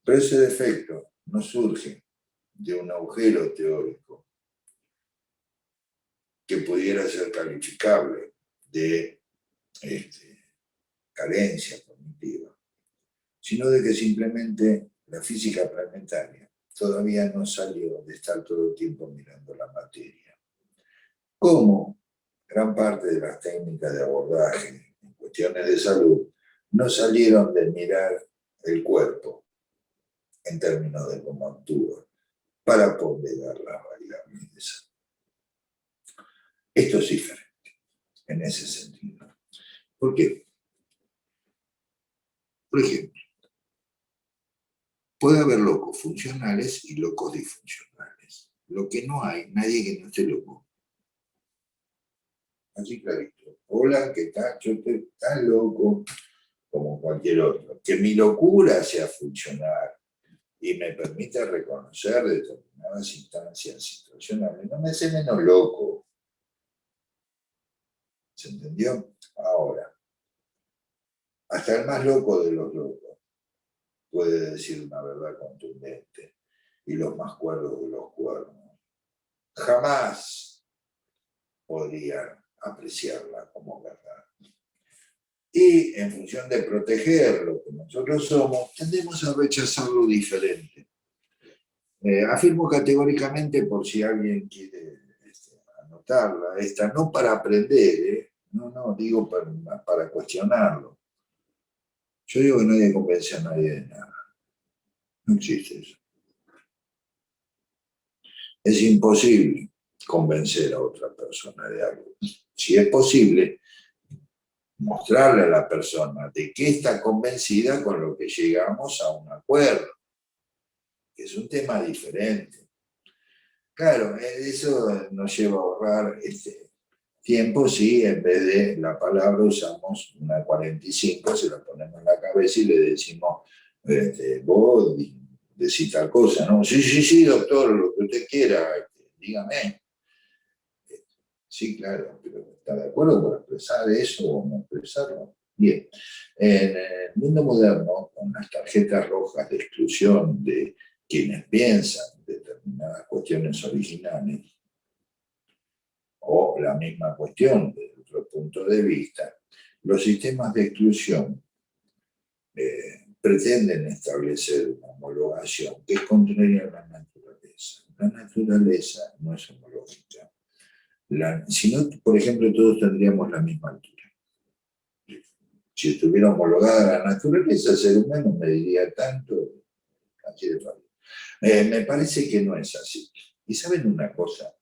Pero ese defecto no surge de un agujero teórico que pudiera ser calificable de carencia cognitiva, sino de que simplemente la física planetaria todavía no salió de estar todo el tiempo mirando la materia. Como gran parte de las técnicas de abordaje en cuestiones de salud no salieron de mirar el cuerpo en términos de cómo actúa para ponderar las variables de salud. Esto es diferente en ese sentido. ¿Por qué? Por ejemplo, puede haber locos funcionales y locos disfuncionales. Lo que no hay, nadie que no esté loco. Así clarito. Hola, ¿qué tal? Yo estoy tan loco como cualquier otro. Que mi locura sea funcional y me permita reconocer determinadas instancias situacionales, no me hace menos loco. ¿Se entendió? Ahora, hasta el más loco de los locos puede decir una verdad contundente y los más cuerdos de los cuernos jamás podrían apreciarla como verdad. Y en función de proteger lo que nosotros somos, tendemos a rechazar lo diferente. Afirmo categóricamente, por si alguien quiere anotarla, esta, no para aprender, no, digo para cuestionarlo. Yo digo que nadie convence a nadie de nada. No existe eso. Es imposible convencer a otra persona de algo. Si es posible, mostrarle a la persona de qué está convencida con lo que llegamos a un acuerdo, que es un tema diferente. Claro, eso nos lleva a ahorrar tiempo si en vez de la palabra usamos una 45, se la ponemos en la cabeza y le decimos, vos decís tal cosa, ¿no? Sí, doctor, lo que usted quiera, dígame. Sí, claro, pero ¿está de acuerdo con expresar eso o no expresarlo? Bien, en el mundo moderno, con las tarjetas rojas de exclusión de quienes piensan determinadas cuestiones originales, o la misma cuestión desde otro punto de vista, los sistemas de exclusión pretenden establecer una homologación que es contraria a la naturaleza. La naturaleza no es homológica. Si no, por ejemplo, todos tendríamos la misma altura. Si estuviera homologada la naturaleza, el ser humano mediría tanto, así de fácil. Me parece que no es así. Y saben una cosa,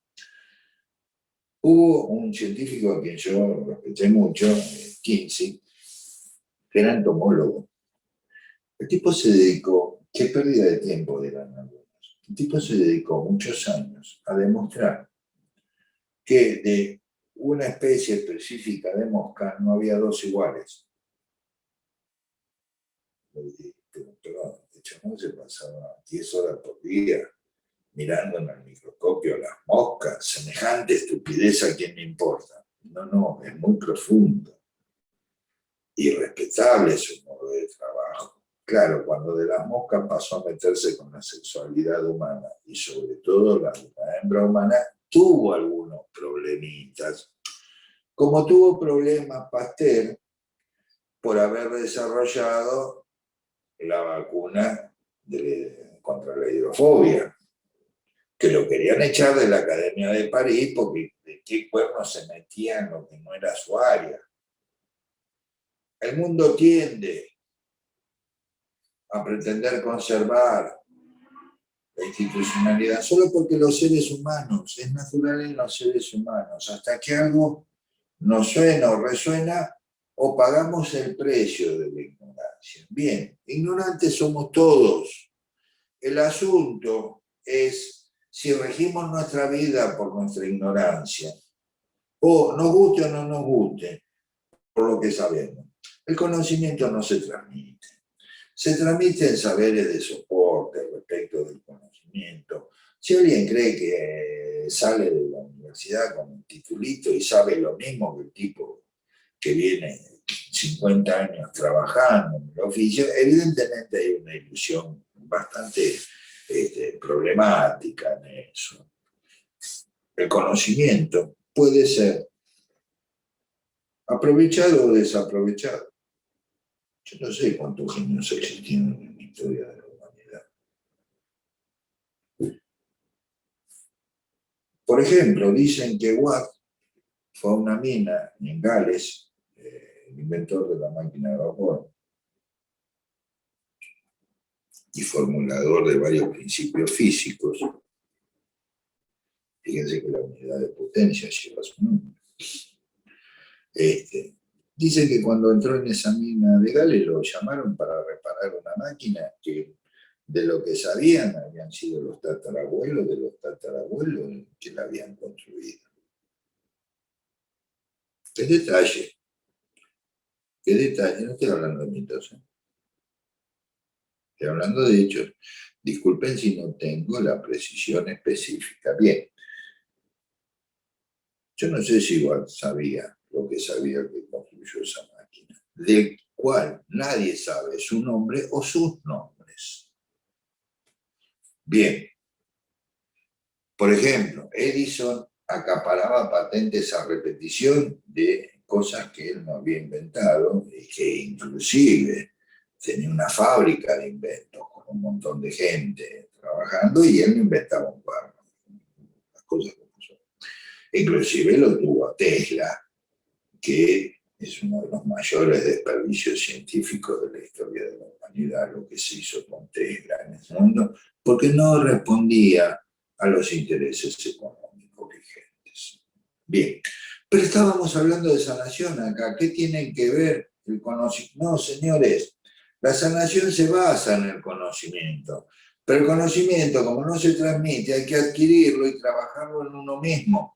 hubo un científico a quien yo respeté mucho, Kinsey, que era entomólogo. El tipo se dedicó, qué pérdida de tiempo dirán algunos, el tipo se dedicó muchos años a demostrar que de una especie específica de mosca no había dos iguales. Pero el chabón se pasaba 10 horas por día mirando en el microscopio las moscas, semejante estupidez a quien le importa. No, es muy profundo. Irrespetable su modo de trabajo. Claro, cuando de las moscas pasó a meterse con la sexualidad humana y sobre todo la de la hembra humana, tuvo algunos problemitas. Como tuvo problemas Pasteur por haber desarrollado la vacuna contra la hidrofobia, que lo querían echar de la Academia de París porque de qué cuerno se metía en lo que no era su área. El mundo tiende a pretender conservar la institucionalidad, solo porque los seres humanos, es natural en los seres humanos, hasta que algo nos suena o resuena, o pagamos el precio de la ignorancia. Bien, ignorantes somos todos. El asunto es si regimos nuestra vida por nuestra ignorancia, o nos guste o no nos guste, por lo que sabemos. El conocimiento no se transmite. Se transmiten saberes de soporte respecto del conocimiento. Si alguien cree que sale de la universidad con un titulito y sabe lo mismo que el tipo que viene 50 años trabajando en el oficio, evidentemente hay una ilusión bastante problemática en eso. El conocimiento puede ser aprovechado o desaprovechado. Yo no sé cuántos genios existieron en la historia de la humanidad. Por ejemplo, dicen que Watt fue a una mina en Gales, el inventor de la máquina de vapor y formulador de varios principios físicos. Fíjense que la unidad de potencia lleva su nombre. Dicen que cuando entró en esa mina de Gales lo llamaron para reparar una máquina que de lo que sabían habían sido los tatarabuelos de los tatarabuelos que la habían construido. ¿Qué detalle? ¿Qué detalle? No estoy hablando de mitos, estoy hablando de hechos. Disculpen si no tengo la precisión específica. Bien, yo no sé si Watt sabía lo que sabía el que construyó esa máquina, del cual nadie sabe su nombre o sus nombres. Bien, por ejemplo, Edison acaparaba patentes a repetición de cosas que él no había inventado y que inclusive tenía una fábrica de inventos con un montón de gente trabajando y él no inventaba un par, las cosas como son. Inclusive lo tuvo a Tesla, que es uno de los mayores desperdicios científicos de la historia de la humanidad, lo que se hizo con Tesla en el mundo, porque no respondía a los intereses económicos vigentes. Bien, pero estábamos hablando de sanación acá. ¿Qué tiene que ver el conocimiento? No, señores, la sanación se basa en el conocimiento, pero el conocimiento, como no se transmite, hay que adquirirlo y trabajarlo en uno mismo.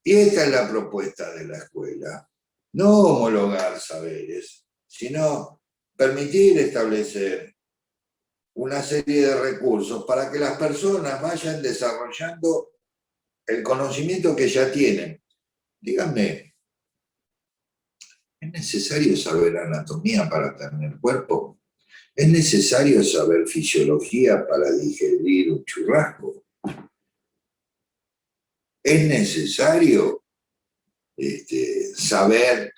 Y esta es la propuesta de la escuela. No homologar saberes, sino permitir establecer una serie de recursos para que las personas vayan desarrollando el conocimiento que ya tienen. Díganme, ¿es necesario saber anatomía para tener cuerpo? ¿Es necesario saber fisiología para digerir un churrasco? ¿Es necesario saber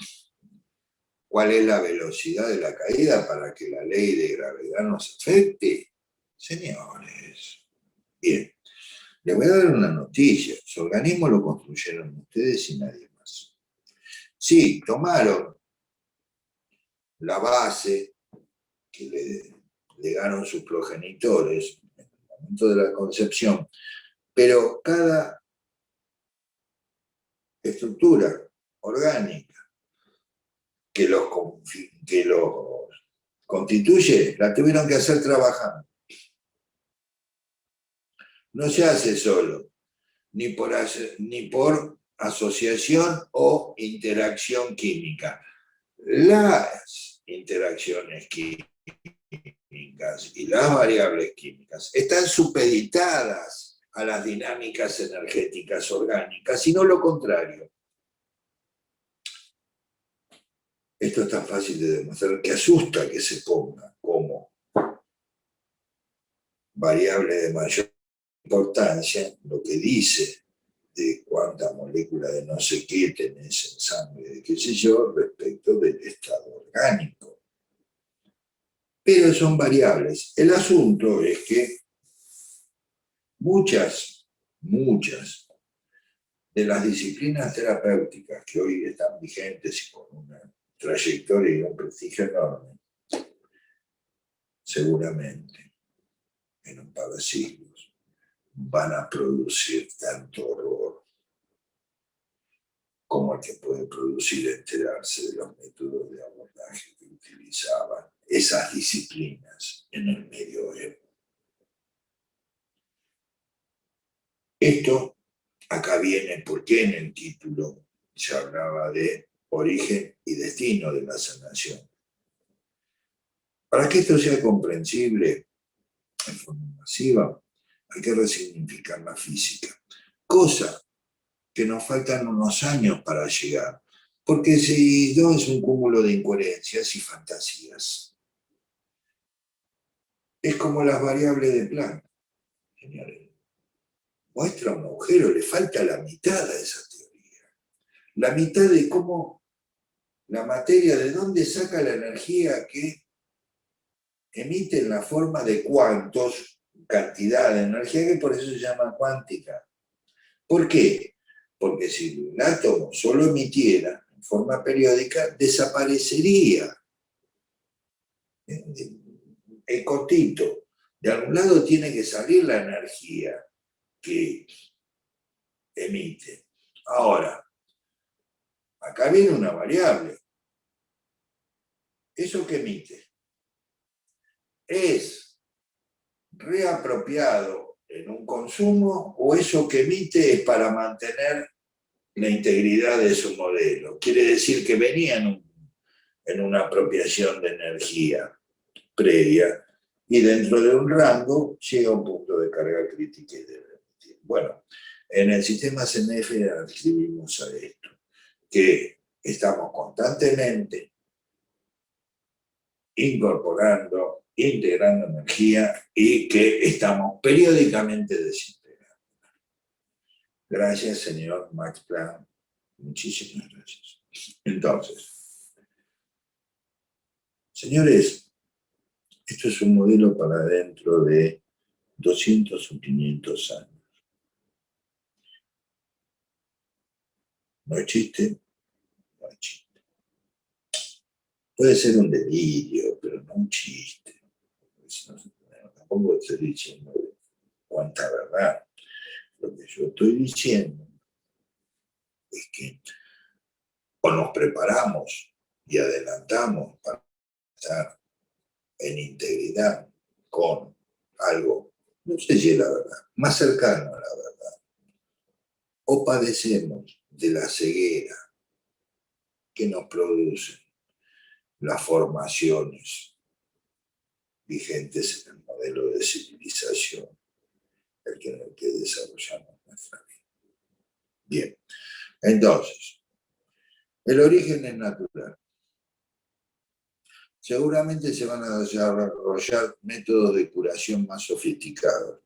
cuál es la velocidad de la caída para que la ley de gravedad nos afecte? Señores, bien, les voy a dar una noticia. Su organismo lo construyeron ustedes y nadie más. Sí, tomaron la base que le legaron sus progenitores en el momento de la concepción, pero cada estructura orgánica que los constituye, la tuvieron que hacer trabajando. No se hace solo, ni por asociación o interacción química. Las interacciones químicas y las variables químicas están supeditadas a las dinámicas energéticas orgánicas, y no lo contrario. Esto es tan fácil de demostrar que asusta que se ponga como variable de mayor importancia lo que dice de cuánta molécula de no sé qué tenés en sangre, de qué sé yo, respecto del estado orgánico. Pero son variables. El asunto es que muchas de las disciplinas terapéuticas que hoy están vigentes y con una trayectoria y un prestigio enorme, seguramente, en un par de siglos, van a producir tanto horror como el que puede producir enterarse de los métodos de abordaje que utilizaban esas disciplinas en el medioevo. Esto acá viene porque en el título se hablaba de origen y destino de la sanación. Para que esto sea comprensible en forma masiva, hay que resignificar la física, cosa que nos faltan unos años para llegar, porque si no es un cúmulo de incoherencias y fantasías. Es como las variables de Planck, señores. Muestra un agujero, le falta la mitad a esa teoría. La mitad de cómo la materia, de dónde saca la energía que emite en la forma de cuantos, cantidad de energía, que por eso se llama cuántica. ¿Por qué? Porque si el átomo solo emitiera en forma periódica, desaparecería. El cotito, de algún lado tiene que salir la energía que emite. Ahora, acá viene una variable. ¿Eso que emite es reapropiado en un consumo o eso que emite es para mantener la integridad de su modelo? Quiere decir que venía en una apropiación de energía previa y dentro de un rango llega a un punto de carga crítica y debe emitir. Bueno, en el sistema CNF adscribimos a esto, que estamos constantemente incorporando, integrando energía y que estamos periódicamente desintegrando. Gracias, señor Max Planck. Muchísimas gracias. Entonces, señores, esto es un modelo para dentro de 200 o 500 años. No es chiste, no es chiste. Puede ser un delirio, pero no un chiste. Tampoco estoy diciendo cuánta verdad. Lo que yo estoy diciendo es que o nos preparamos y adelantamos para estar en integridad con algo, no sé si es la verdad, más cercano a la verdad, o padecemos de la ceguera que nos producen las formaciones vigentes en el modelo de civilización en el que desarrollamos nuestra vida. Bien, entonces, el origen es natural. Seguramente se van a desarrollar métodos de curación más sofisticados.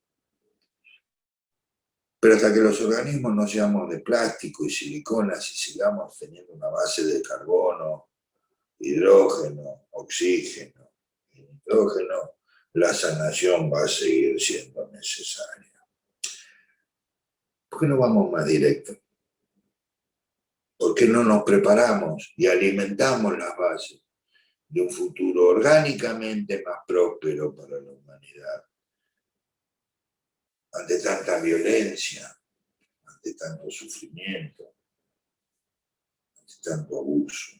Pero hasta que los organismos no seamos de plástico y siliconas y sigamos teniendo una base de carbono, hidrógeno, oxígeno y nitrógeno, la sanación va a seguir siendo necesaria. ¿Por qué no vamos más directo? ¿Por qué no nos preparamos y alimentamos las bases de un futuro orgánicamente más próspero para la humanidad? Ante tanta violencia, ante tanto sufrimiento, ante tanto abuso.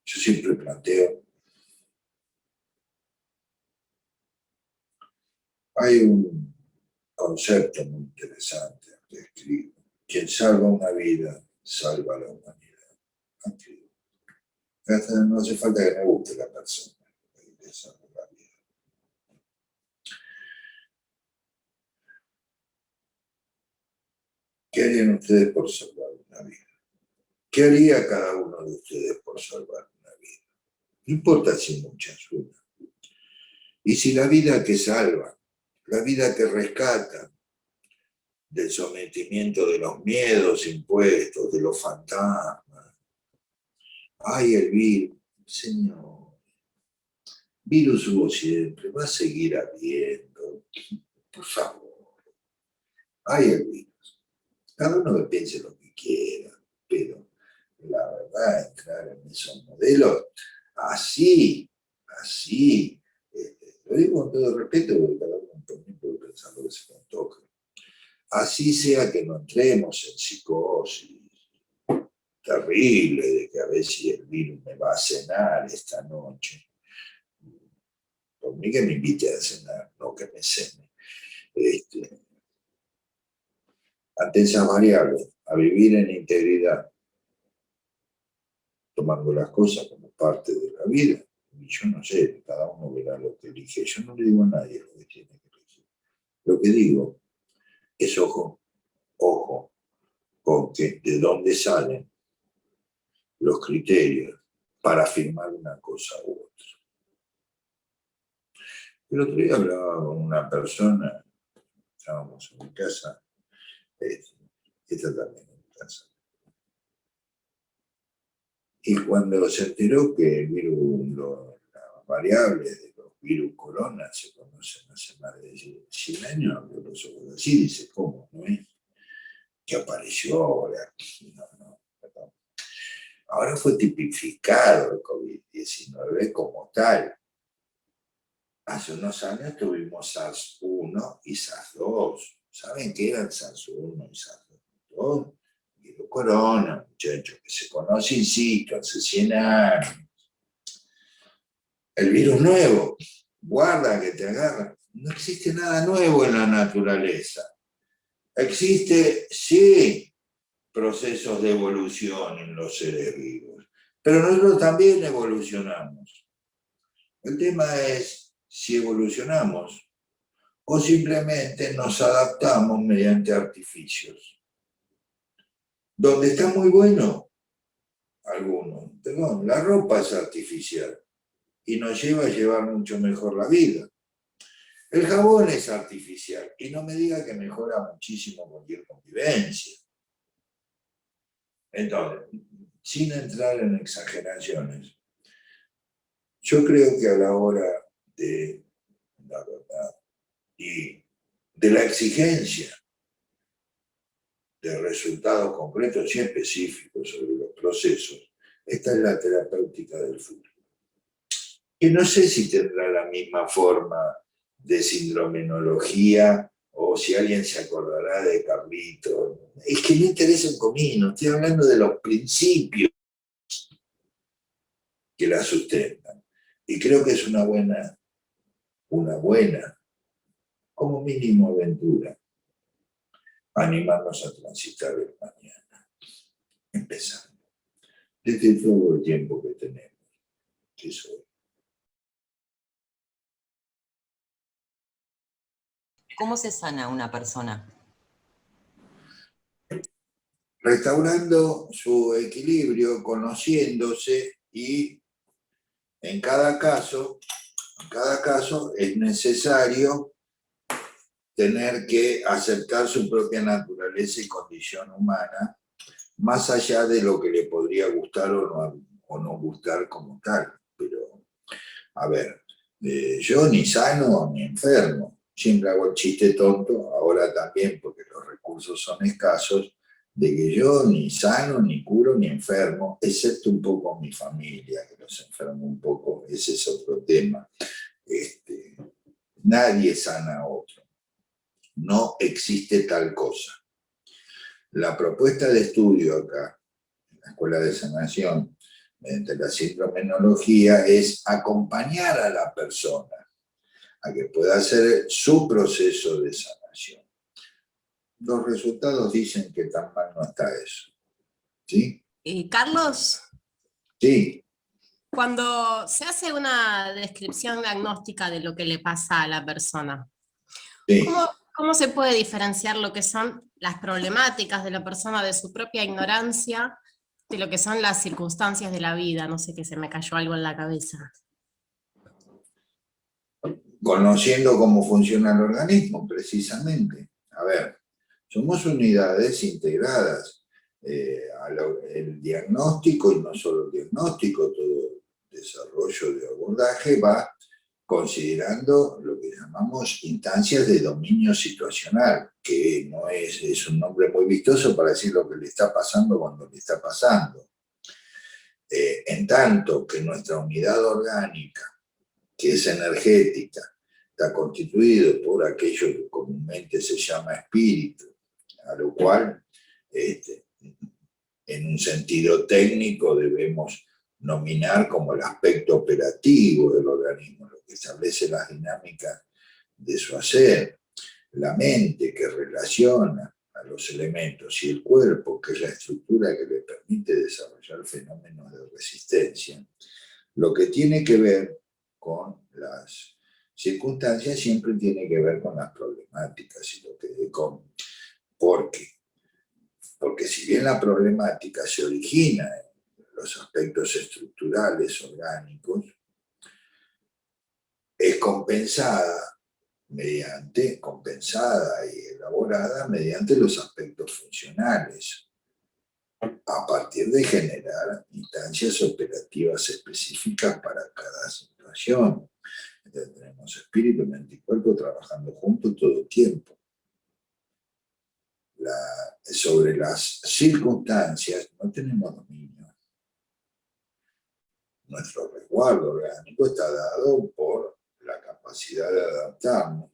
Yo siempre planteo, hay un concepto muy interesante que escribo: quien salva una vida, salva a la humanidad. No hace falta que me guste la persona que salva la vida. ¿Qué harían ustedes por salvar una vida? ¿Qué haría cada uno de ustedes por salvar una vida? No importa si muchas, una. Y si la vida que salva, la vida que rescata del sometimiento de los miedos impuestos, de los fantasmas, ay, el virus, señor, virus hubo siempre, va a seguir habiendo, por favor, ay, el virus. Cada uno que piense lo que quiera, pero la verdad, entrar en esos modelos, así así, lo digo con todo respeto, porque cada uno también puede pensar lo que se le antoja. Así sea que no entremos en psicosis terrible de que a ver si el virus me va a cenar esta noche. Por mí que me invite a cenar, no que me cene. Ante esas variables, a vivir en integridad, tomando las cosas como parte de la vida. Y yo no sé, cada uno verá lo que elige. Yo no le digo a nadie lo que tiene que elegir. Lo que digo es ojo, con que de dónde salen los criterios para afirmar una cosa u otra. El otro día hablaba con una persona, estábamos en mi casa, esta también en mi casa, y cuando se enteró que el virus, las variables de los virus corona se conocen hace más de 100 años, abrió los ojos así, dice, ¿cómo? ¿No es? Que apareció ahora. No, perdón. Ahora fue tipificado el COVID-19 como tal. Hace unos años tuvimos SARS-1 y SARS-2. ¿Saben qué eran SARS-1 y SARS-2? Virus corona, muchachos, que se conoce, insisto, hace 100 años. El virus nuevo, guarda que te agarra. No existe nada nuevo en la naturaleza. Existe, sí, procesos de evolución en los seres vivos, pero nosotros también evolucionamos. El tema es si evolucionamos o simplemente nos adaptamos mediante artificios. Donde está muy bueno, algunos, perdón, la ropa es artificial y nos lleva a llevar mucho mejor la vida. El jabón es artificial y no me diga que mejora muchísimo cualquier convivencia. Entonces, sin entrar en exageraciones, yo creo que a la hora de la verdad y de la exigencia de resultados concretos y específicos sobre los procesos, esta es la terapéutica del futuro. Que no sé si tendrá la misma forma de sindromenología o si alguien se acordará de Carlito. Es que no interesa un comino, estoy hablando de los principios que la sustentan. Y creo que es una buena, como mínimo aventura, animarnos a transitar el mañana, empezando. Desde todo el tiempo que tenemos, que es hoy. ¿Cómo se sana una persona? Restaurando su equilibrio, conociéndose y en cada caso es necesario tener que aceptar su propia naturaleza y condición humana, más allá de lo que le podría gustar o no gustar como tal. Pero, a ver, yo ni sano ni enfermo, siempre hago el chiste tonto, ahora también porque los recursos son escasos, de que yo ni sano, ni curo, ni enfermo, excepto un poco mi familia, que los enfermo un poco, ese es otro tema. Nadie sana a otro, no existe tal cosa. La propuesta de estudio acá, en la Escuela de Sanación, mediante la sindromenología, es acompañar a la persona a que pueda hacer su proceso de sanación. Los resultados dicen que tan mal no está eso. ¿Sí? Carlos, Sí. cuando se hace una descripción diagnóstica de lo que le pasa a la persona, Sí. ¿cómo se puede diferenciar lo que son las problemáticas de la persona de su propia ignorancia de lo que son las circunstancias de la vida? No sé, que se me cayó algo en la cabeza. Conociendo cómo funciona el organismo, precisamente. A ver, somos unidades integradas. El diagnóstico, y no solo el diagnóstico, todo desarrollo de abordaje va considerando lo que llamamos instancias de dominio situacional, que no es un nombre muy vistoso para decir lo que le está pasando cuando le está pasando. En tanto que nuestra unidad orgánica que es energética, está constituido por aquello que comúnmente se llama espíritu, a lo cual, en un sentido técnico, debemos nominar como el aspecto operativo del organismo, lo que establece las dinámicas de su hacer, la mente que relaciona a los elementos y el cuerpo, que es la estructura que le permite desarrollar fenómenos de resistencia. Lo que tiene que ver con las circunstancias siempre tiene que ver con las problemáticas y lo que porque si bien la problemática se origina en los aspectos estructurales, orgánicos, es compensada y elaborada mediante los aspectos funcionales, a partir de generar instancias operativas específicas para cada situación. Entonces, tenemos espíritu, mente y cuerpo trabajando juntos todo el tiempo. Sobre las circunstancias no tenemos dominio. Nuestro resguardo orgánico está dado por la capacidad de adaptarnos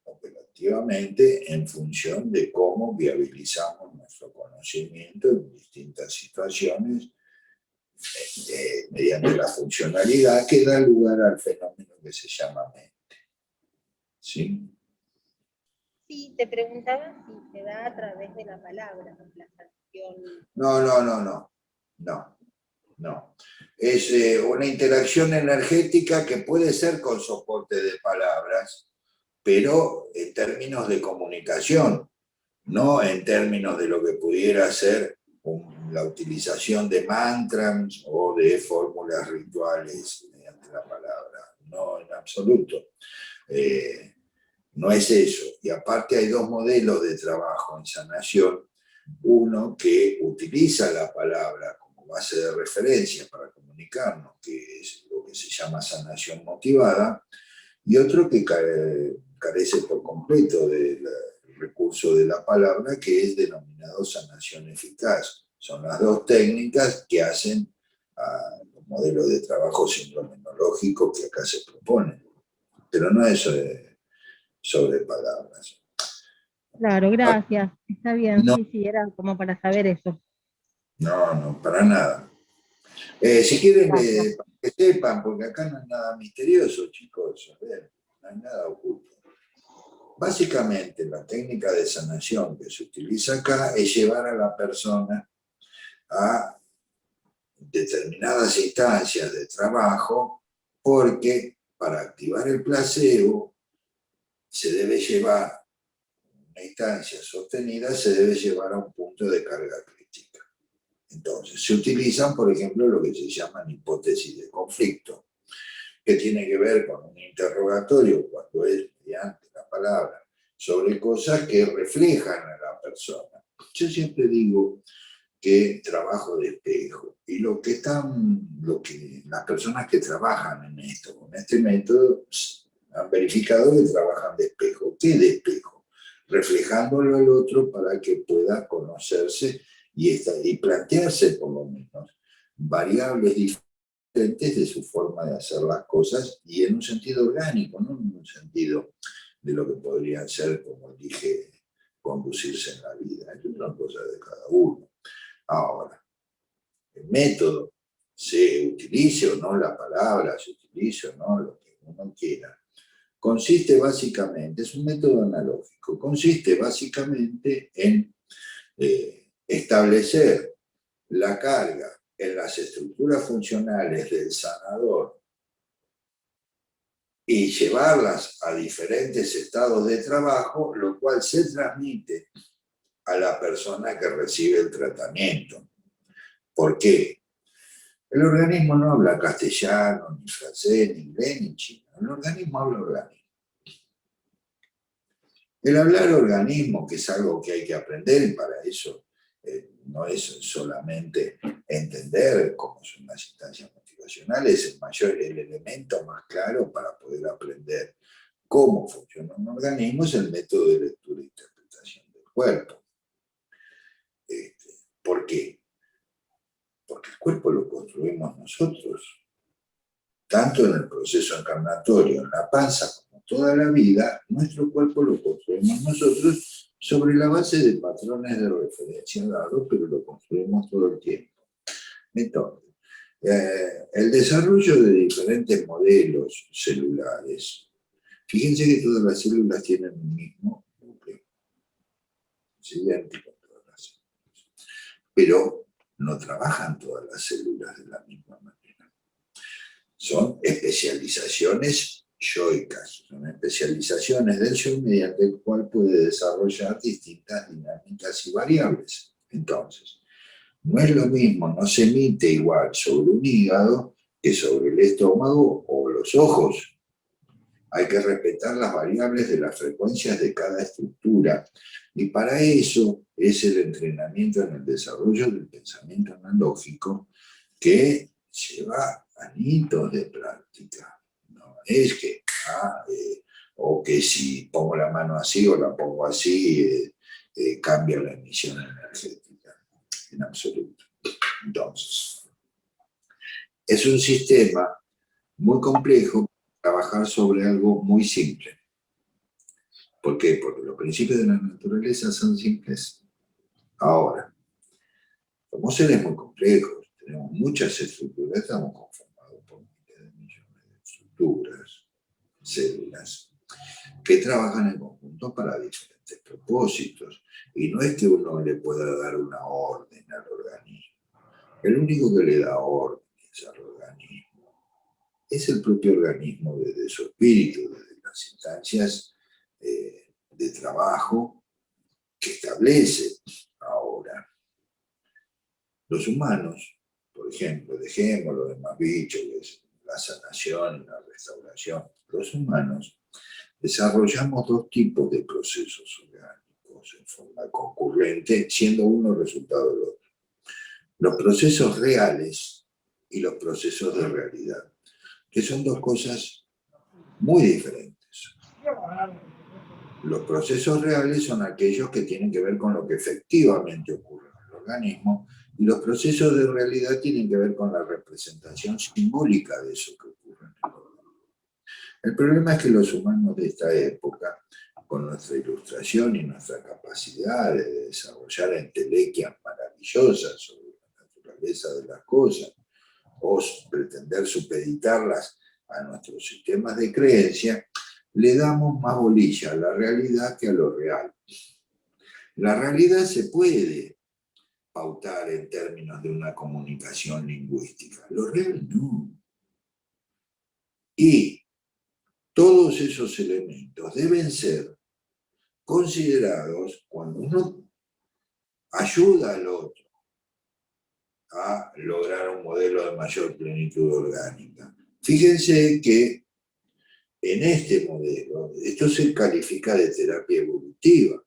operativamente en función de cómo viabilizamos nuestro conocimiento en distintas situaciones mediante la funcionalidad que da lugar al fenómeno que se llama mente. ¿Sí? Sí, te preguntaba si se da a través de la palabra, la canción. No. Es una interacción energética que puede ser con soporte de palabras, pero en términos de comunicación, no en términos de lo que pudiera ser la utilización de mantras o de fórmulas rituales mediante la palabra. No, en absoluto. No es eso. Y aparte hay dos modelos de trabajo en sanación. Uno que utiliza la palabra como base de referencia para comunicarnos, que es lo que se llama sanación motivada, y otro que carece por completo del recurso de la palabra, que es denominado sanación eficaz. Son las dos técnicas que hacen los modelos de trabajo sindrominológico que acá se proponen. Pero no es sobre palabras. Claro, gracias. Está bien, No, sí, era como para saber eso. no, para nada. Si quieren, Gracias. para que sepan, porque acá no hay nada misterioso, chicos, no hay nada oculto. Básicamente, la técnica de sanación que se utiliza acá es llevar a la persona a determinadas instancias de trabajo, porque para activar el placebo se debe llevar una instancia sostenida, se debe llevar a un punto de carga crítica. Entonces, se utilizan, por ejemplo, lo que se llaman hipótesis de conflicto, que tiene que ver con un interrogatorio, cuando es mediante la palabra, sobre cosas que reflejan a la persona. Yo siempre digo que trabajo de espejo, y las personas que trabajan en esto, con este método, han verificado que trabajan de espejo. ¿Qué de espejo? Reflejándolo al otro para que pueda conocerse y plantearse, por lo menos, variables diferentes de su forma de hacer las cosas, y en un sentido orgánico, no en un sentido de lo que podrían ser, como dije, conducirse en la vida. Es una cosa de cada uno. Ahora, el método, se utilice o no la palabra, se utilice o no lo que uno quiera, consiste básicamente, es un método analógico, consiste básicamente en establecer la carga en las estructuras funcionales del sanador y llevarlas a diferentes estados de trabajo, lo cual se transmite a la persona que recibe el tratamiento. ¿Por qué? El organismo no habla castellano, ni francés, ni inglés, ni chino. El organismo habla organismo. El hablar organismo, que es algo que hay que aprender, y para eso no es solamente entender cómo son las instancias motivacionales, el elemento más claro para poder aprender cómo funciona un organismo es el método de lectura e interpretación del cuerpo. ¿Por qué? Porque el cuerpo lo construimos nosotros. tanto en el proceso encarnatorio, en la panza, como toda la vida, nuestro cuerpo lo construimos nosotros sobre la base de patrones de referencia dados, pero lo construimos todo el tiempo. Entonces, el desarrollo de diferentes modelos celulares. Fíjense que todas las células tienen un mismo núcleo. Es idéntico a todas las células. Pero no trabajan todas las células de la misma manera. Son especializaciones yoicas, son especializaciones del yo mediante el cual puede desarrollar distintas dinámicas y variables. Entonces, no es lo mismo, no se emite igual sobre un hígado que sobre el estómago o los ojos. Hay que respetar las variables de las frecuencias de cada estructura. Y para eso es el entrenamiento en el desarrollo del pensamiento analógico que lleva añitos de práctica. No es que, o que si pongo la mano así o la pongo así, cambia la emisión energética. En absoluto. Entonces, es un sistema muy complejo trabajar sobre algo muy simple. ¿Por qué? Porque los principios de la naturaleza son simples. Ahora, somos seres muy complejos, tenemos muchas estructuras, estamos conformados por miles de millones de estructuras, células, que trabajan en conjunto para diferentes propósitos. Y no es que uno le pueda dar una orden al organismo. El único que le da órdenes al organismo es el propio organismo desde su espíritu, desde las instancias de trabajo que establece. Ahora, los humanos, por ejemplo, dejemos los demás bichos, que es la sanación y la restauración, los humanos desarrollamos dos tipos de procesos orgánicos en forma concurrente, siendo uno resultado del otro. Los procesos reales y los procesos de realidad, que son dos cosas muy diferentes. Los procesos reales son aquellos que tienen que ver con lo que efectivamente ocurre en el organismo, y los procesos de realidad tienen que ver con la representación simbólica de eso que ocurre en el organismo. El problema es que los humanos de esta época, con nuestra ilustración y nuestra capacidad de desarrollar entelequias maravillosas sobre la naturaleza de las cosas, o pretender supeditarlas a nuestros sistemas de creencia, le damos más bolilla a la realidad que a lo real. La realidad se puede pautar en términos de una comunicación lingüística, lo real no. Y todos esos elementos deben ser considerados cuando uno ayuda al otro a lograr un modelo de mayor plenitud orgánica. Fíjense que en este modelo, esto se califica de terapia evolutiva,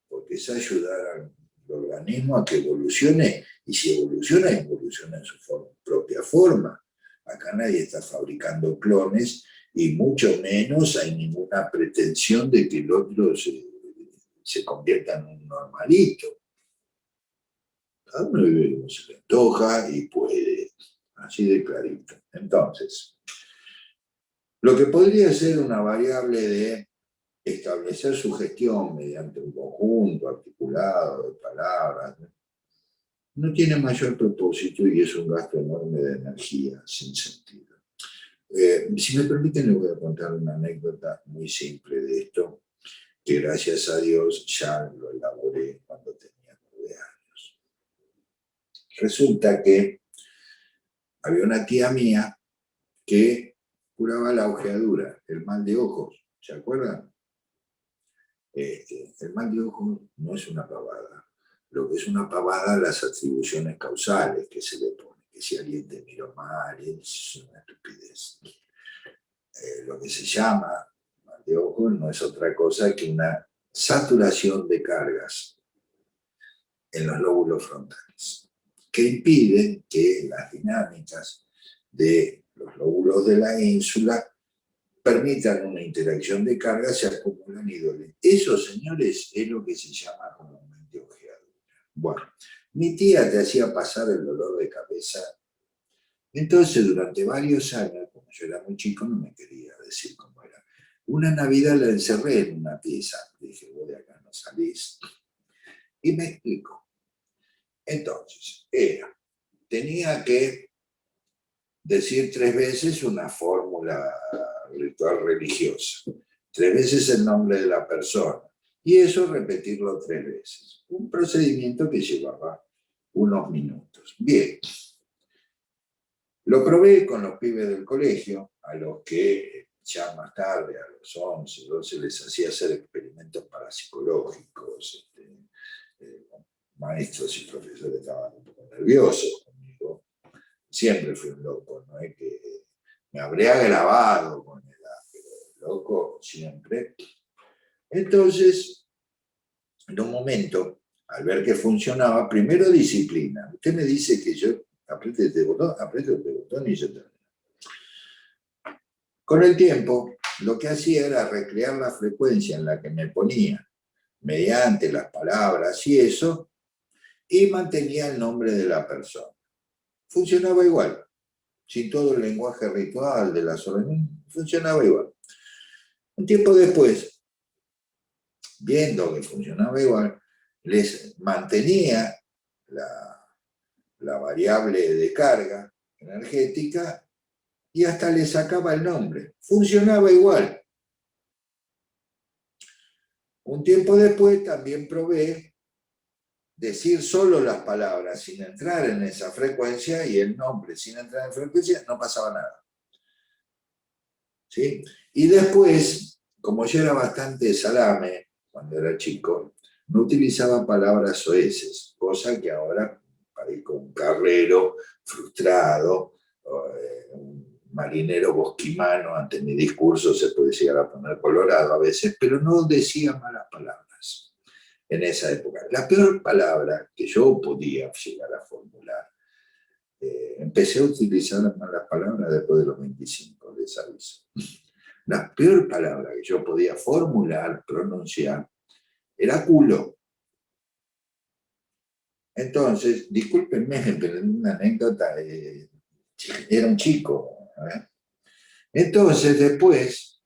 porque es ayudar al organismo a que evolucione, y si evoluciona, evoluciona en su propia forma. Acá nadie está fabricando clones, y mucho menos hay ninguna pretensión de que el otro se convierta en un normalito. Cada uno vive como se le antoja y puede, así de clarito. Entonces, lo que podría ser una variable de establecer su gestión mediante un conjunto articulado de palabras, no tiene mayor propósito y es un gasto enorme de energía, sin sentido. Si me permiten, les voy a contar una anécdota muy simple de esto, que gracias a Dios ya lo elaboré cuando tenía 9 años. Resulta que había una tía mía que curaba la ojeadura, el mal de ojos, ¿se acuerdan? El mal de ojos no es una pavada. Lo que es una pavada, las atribuciones causales que se le pone, que si alguien te miró mal, es una estupidez. Lo que se llama mal de ojos no es otra cosa que una saturación de cargas en los lóbulos frontales, que impiden que las dinámicas de los lóbulos de la ínsula permitan una interacción de cargas, se acumulan y duelen. Eso, señores, es lo que se llama comúnmente ojeadura. Bueno, mi tía te hacía pasar el dolor de cabeza. Entonces, durante varios años, como yo era muy chico no me quería decir cómo era. Una Navidad la encerré en una pieza, dije, vos de acá no salís. Y me explico. Entonces, tenía que decir 3 veces una fórmula ritual religiosa, 3 veces el nombre de la persona, y eso repetirlo 3 veces. Un procedimiento que llevaba unos minutos. Bien, lo probé con los pibes del colegio, a los que ya más tarde, a los 11, 12, les hacía hacer experimentos parapsicológicos. Maestros y profesores estaban un poco nerviosos conmigo. Siempre fui un loco, no es que me habría grabado con edad, pero loco siempre. Entonces, en un momento, al ver que funcionaba, primero disciplina. Usted me dice que yo apriete este botón y yo termino. Con el tiempo, lo que hacía era recrear la frecuencia en la que me ponía, mediante las palabras y eso, y mantenía el nombre de la persona. Funcionaba igual, sin todo el lenguaje ritual de la solemnidad, funcionaba igual. Un tiempo después, viendo que funcionaba igual, les mantenía la variable de carga energética y hasta le sacaba el nombre. Funcionaba igual. Un tiempo después también probé decir solo las palabras sin entrar en esa frecuencia y el nombre sin entrar en frecuencia, no pasaba nada. ¿Sí? Y después, como yo era bastante salame cuando era chico, no utilizaba palabras soeces, cosa que ahora parezco un carrero frustrado, un marinero bosquimano ante mi discurso se puede llegar a poner colorado a veces, pero no decía malas palabras en esa época. La peor palabra que yo podía llegar a formular, empecé a utilizar las malas palabras después de los 25, les aviso. La peor palabra que yo podía formular, pronunciar, era culo. Entonces, discúlpenme, pero en una anécdota, era un chico. Entonces, después,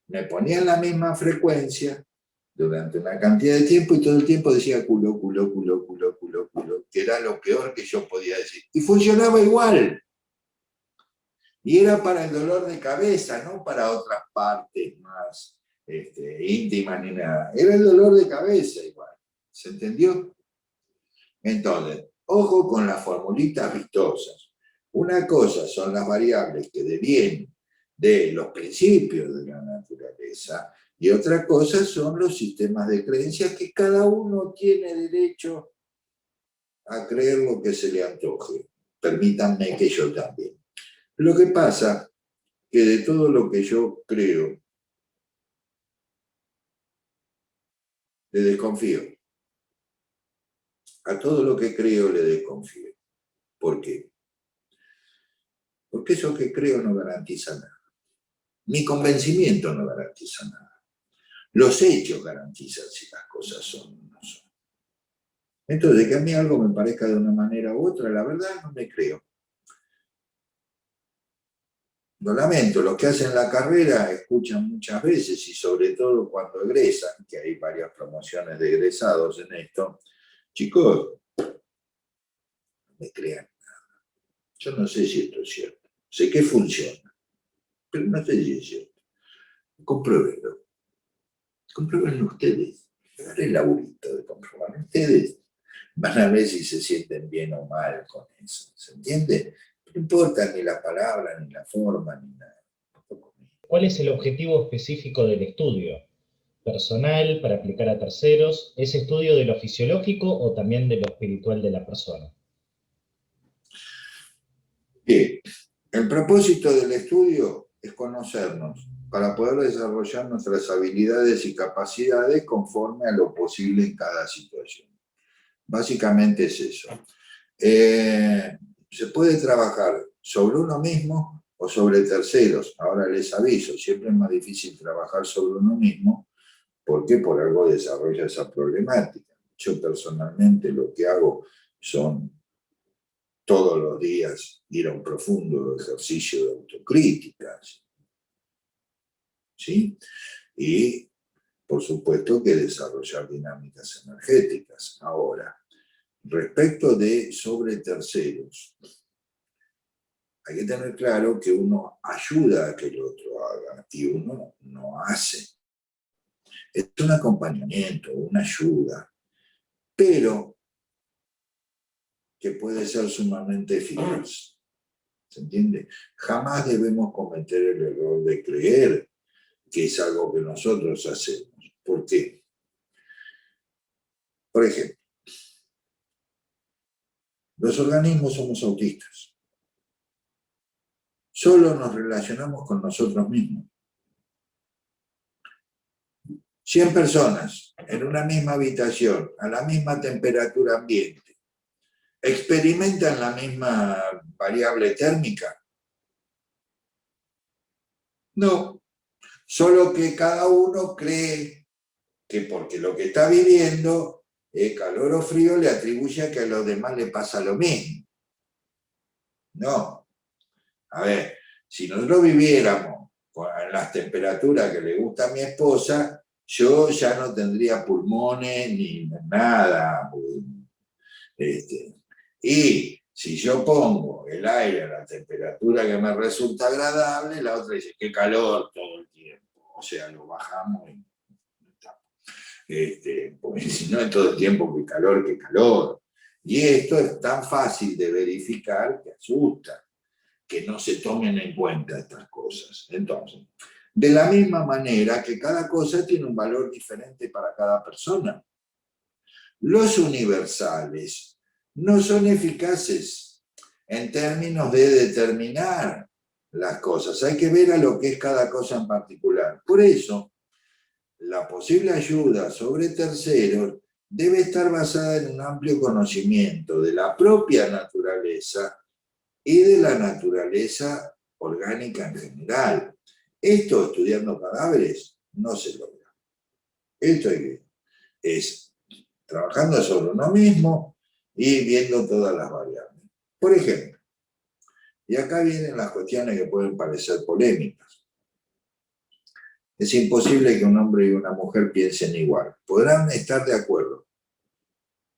me ponía en la misma frecuencia durante una cantidad de tiempo y todo el tiempo decía culo, culo, culo, culo, culo, culo, que era lo peor que yo podía decir. Y funcionaba igual. Y era para el dolor de cabeza, no para otras partes más íntimas ni nada. Era el dolor de cabeza igual. ¿Se entendió? Entonces, ojo con las formulitas vistosas. Una cosa son las variables que devienen de los principios de la naturaleza y otra cosa son los sistemas de creencias que cada uno tiene derecho a creer lo que se le antoje. Permítanme que yo también. Lo que pasa que de todo lo que yo creo, le desconfío. A todo lo que creo le desconfío. ¿Por qué? Porque eso que creo no garantiza nada. Mi convencimiento no garantiza nada. Los hechos garantizan si las cosas son o no son. Entonces, que a mí algo me parezca de una manera u otra, la verdad no me creo. Lo lamento, los que hacen la carrera escuchan muchas veces y sobre todo cuando egresan, que hay varias promociones de egresados en esto, chicos, no me crean nada. Yo no sé si esto es cierto. Sé que funciona, pero no sé si es cierto. Compruébenlo. Compruébenlo ustedes. Hagan el laburito de comprobarlo ustedes. Van a ver si se sienten bien o mal con eso. ¿Se entiende? No importa ni la palabra, ni la forma, ni nada. ¿Cuál es el objetivo específico del estudio? ¿Personal, para aplicar a terceros? ¿Es estudio de lo fisiológico o también de lo espiritual de la persona? Bien, el propósito del estudio es conocernos para poder desarrollar nuestras habilidades y capacidades conforme a lo posible en cada situación. Básicamente es eso. Se puede trabajar sobre uno mismo o sobre terceros. Ahora les aviso, siempre es más difícil trabajar sobre uno mismo porque por algo desarrolla esa problemática. Yo personalmente lo que hago son todos los días ir a un profundo ejercicio de autocrítica, ¿sí? Y, por supuesto, que desarrollar dinámicas energéticas. Ahora, respecto de sobre terceros, hay que tener claro que uno ayuda a que el otro haga y uno no hace. Es un acompañamiento, una ayuda, pero que puede ser sumamente eficaz. ¿Se entiende? Jamás debemos cometer el error de creer que es algo que nosotros hacemos. ¿Por qué? Por ejemplo, los organismos somos autistas. Solo nos relacionamos con nosotros mismos. 100 personas en una misma habitación, a la misma temperatura ambiente, ¿experimentan la misma variable térmica? No, solo que cada uno cree que porque lo que está viviendo, calor o frío, le atribuye a que a los demás le pasa lo mismo. No. A ver, si nosotros viviéramos con las temperaturas que le gusta a mi esposa, yo ya no tendría pulmones ni nada. Y si yo pongo el aire a la temperatura que me resulta agradable, la otra dice, qué calor todo el tiempo. O sea, lo bajamos y porque si no es todo el tiempo que calor, qué calor. Y esto es tan fácil de verificar que asusta que no se tomen en cuenta estas cosas. Entonces, de la misma manera que cada cosa tiene un valor diferente para cada persona. Los universales no son eficaces en términos de determinar las cosas. Hay que ver a lo que es cada cosa en particular. Por eso, la posible ayuda sobre terceros debe estar basada en un amplio conocimiento de la propia naturaleza y de la naturaleza orgánica en general. Esto, estudiando cadáveres, no se logra. Esto es trabajando sobre uno mismo y viendo todas las variables. Por ejemplo, y acá vienen las cuestiones que pueden parecer polémicas. Es imposible que un hombre y una mujer piensen igual. Podrán estar de acuerdo,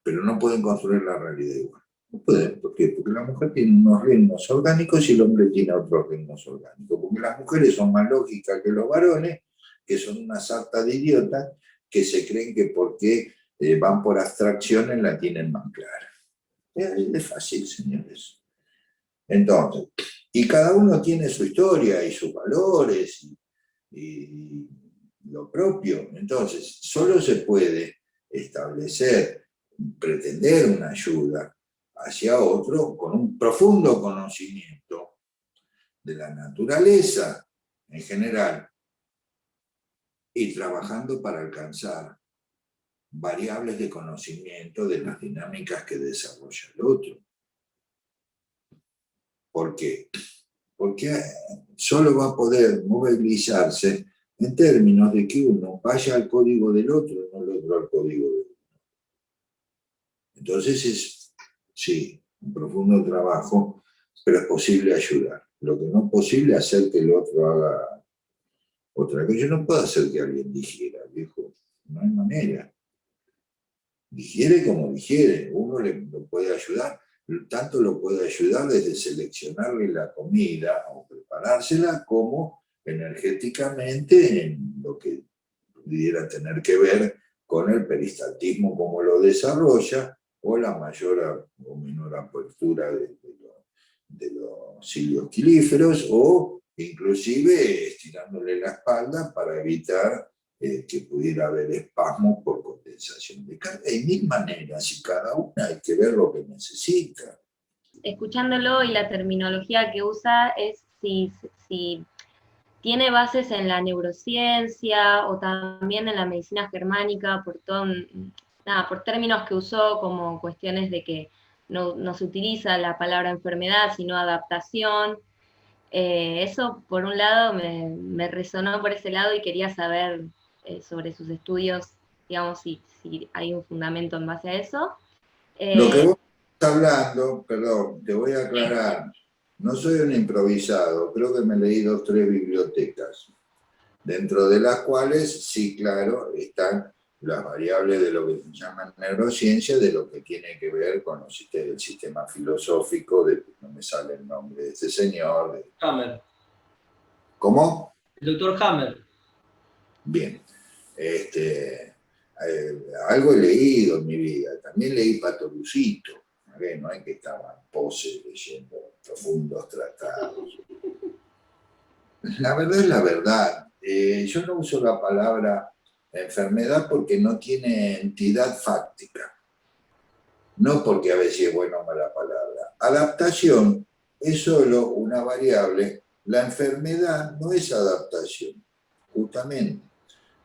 pero no pueden construir la realidad igual. No pueden, ¿por qué? Porque la mujer tiene unos ritmos orgánicos y el hombre tiene otros ritmos orgánicos. Porque las mujeres son más lógicas que los varones, que son una sarta de idiotas, que se creen que porque van por abstracciones la tienen más clara. Es fácil, señores. Entonces, y cada uno tiene su historia y sus valores y lo propio. Entonces, solo se puede establecer, pretender una ayuda hacia otro con un profundo conocimiento de la naturaleza en general y trabajando para alcanzar variables de conocimiento de las dinámicas que desarrolla el otro. ¿Por qué? Porque solo va a poder movilizarse en términos de que uno vaya al código del otro y no el otro al código del otro. Entonces es, sí, un profundo trabajo, pero es posible ayudar. Lo que no es posible es hacer que el otro haga otra cosa. Yo no puedo hacer que alguien digiera, viejo. No hay manera. Digiere como digiere. Uno lo puede ayudar. Tanto lo puede ayudar desde seleccionarle la comida o preparársela, como energéticamente en lo que pudiera tener que ver con el peristaltismo, cómo lo desarrolla, o la mayor o menor apertura de los cilios quilíferos, o inclusive estirándole la espalda para evitar que pudiera haber espasmos por condensación de carga. Hay 1000 maneras y cada una hay que ver lo que necesita. Escuchándolo y la terminología que usa es si tiene bases en la neurociencia o también en la medicina germánica por términos que usó como cuestiones de que no se utiliza la palabra enfermedad, sino adaptación. Eso, por un lado, me resonó por ese lado y quería saber sobre sus estudios, digamos, si hay un fundamento en base a eso. Lo que vos está hablando, perdón, te voy a aclarar, no soy un improvisado, creo que me leí 2 o 3 bibliotecas, dentro de las cuales, sí, claro, están las variables de lo que se llama neurociencia, de lo que tiene que ver con el sistema filosófico, no me sale el nombre de este señor. Hammer. ¿Cómo? El doctor Hammer. Bien. Algo he leído en mi vida, también leí Patorucito, no es que estaba en pose leyendo profundos tratados. La verdad es la verdad. Yo no uso la palabra enfermedad porque no tiene entidad fáctica. No porque a veces es buena o mala palabra. Adaptación es solo una variable. La enfermedad no es adaptación, justamente.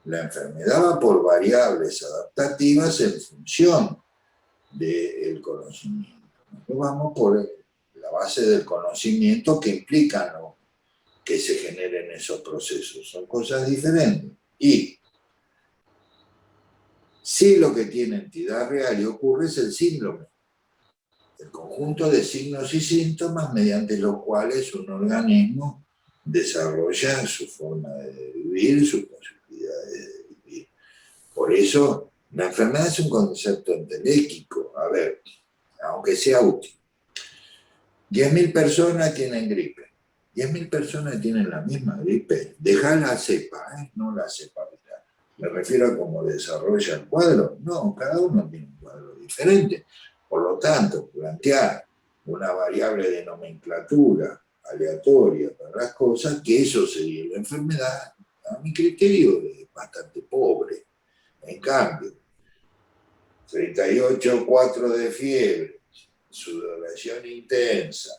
La enfermedad va por variables adaptativas en función del conocimiento. Nosotros vamos por la base del conocimiento que implica, ¿no?, que se generen esos procesos. Son cosas diferentes. Y sí, lo que tiene entidad real y ocurre es el síndrome, el conjunto de signos y síntomas mediante los cuales un organismo desarrolla su forma de vivir, sus posibilidades de vivir. Por eso, la enfermedad es un concepto entelequico. A ver, aunque sea útil. 10.000 personas tienen gripe. 10.000 personas tienen la misma gripe. Deja la cepa, no la cepa viral. Me refiero a cómo desarrolla el cuadro. No, cada uno tiene un cuadro diferente. Por lo tanto, plantear una variable de nomenclatura aleatoria para las cosas, que eso sería la enfermedad, a mi criterio es bastante pobre. En cambio, 38,4 de fiebre, sudoración intensa,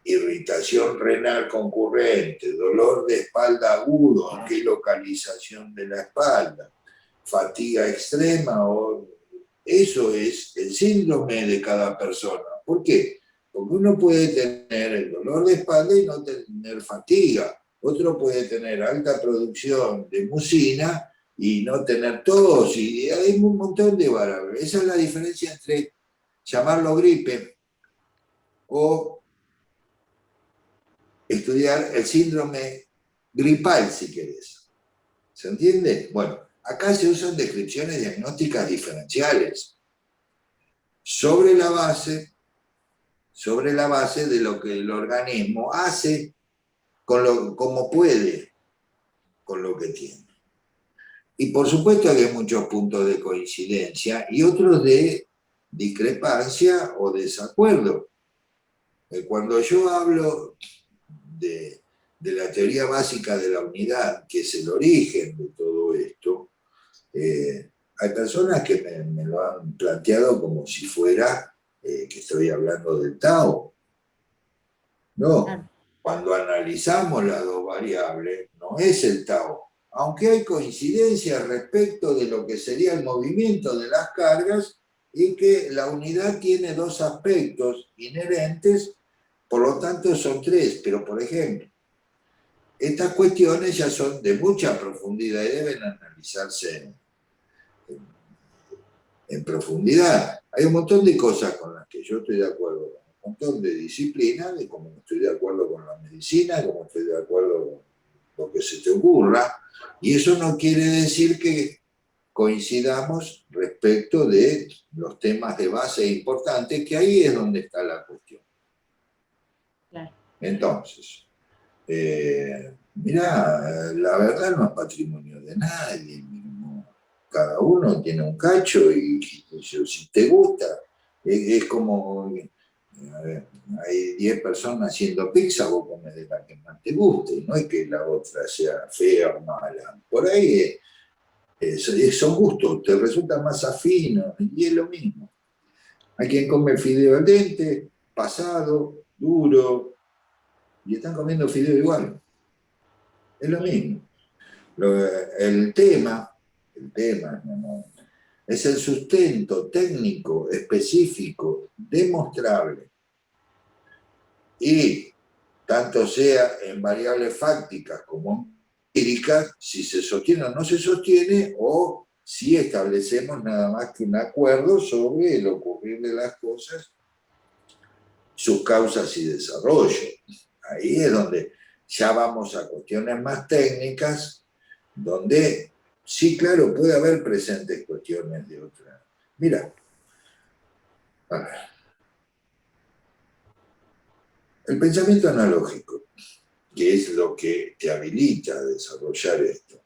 irritación renal concurrente, dolor de espalda agudo, ¿en qué localización de la espalda? Fatiga extrema, eso es el síndrome de cada persona. ¿Por qué? Porque uno puede tener el dolor de espalda y no tener fatiga. Otro puede tener alta producción de mucina y no tener tos. Y hay un montón de variables. Esa es la diferencia entre llamarlo gripe o estudiar el síndrome gripal, si querés. ¿Se entiende? Bueno, acá se usan descripciones diagnósticas diferenciales sobre la base de lo que el organismo hace como puede con lo que tiene. Y por supuesto que hay muchos puntos de coincidencia y otros de discrepancia o desacuerdo. Cuando yo hablo de la teoría básica de la unidad, que es el origen de todo esto, hay personas que me lo han planteado como si fuera que estoy hablando del Tao. No, cuando analizamos las dos variables, no es el Tao, aunque hay coincidencias respecto de lo que sería el movimiento de las cargas y que la unidad tiene 2 aspectos inherentes, por lo tanto son 3, pero por ejemplo, estas cuestiones ya son de mucha profundidad y deben analizarse en profundidad. Hay un montón de cosas con las que yo estoy de acuerdo, un montón de disciplinas, de cómo estoy de acuerdo con la medicina, cómo estoy de acuerdo con lo que se te ocurra, y eso no quiere decir que coincidamos respecto de los temas de base importantes, que ahí es donde está la cuestión. Claro. Entonces, mirá, la verdad no es patrimonio de nadie, cada uno tiene un cacho y si te gusta, es como, a ver, hay 10 personas haciendo pizza, vos comes de la que más te guste, no es que la otra sea fea o mala, por ahí son gustos, te resulta más afino y es lo mismo. Hay quien come fideo al dente, pasado, duro, y están comiendo fideo igual. Es lo mismo. El tema es el sustento técnico, específico, demostrable. Y tanto sea en variables fácticas como empíricas, si se sostiene o no se sostiene, o si establecemos nada más que un acuerdo sobre el ocurrir de las cosas, sus causas y desarrollo. Ahí es donde ya vamos a cuestiones más técnicas, donde sí, claro, puede haber presentes cuestiones de otra. Mira, a ver, el pensamiento analógico, que es lo que te habilita a desarrollar esto,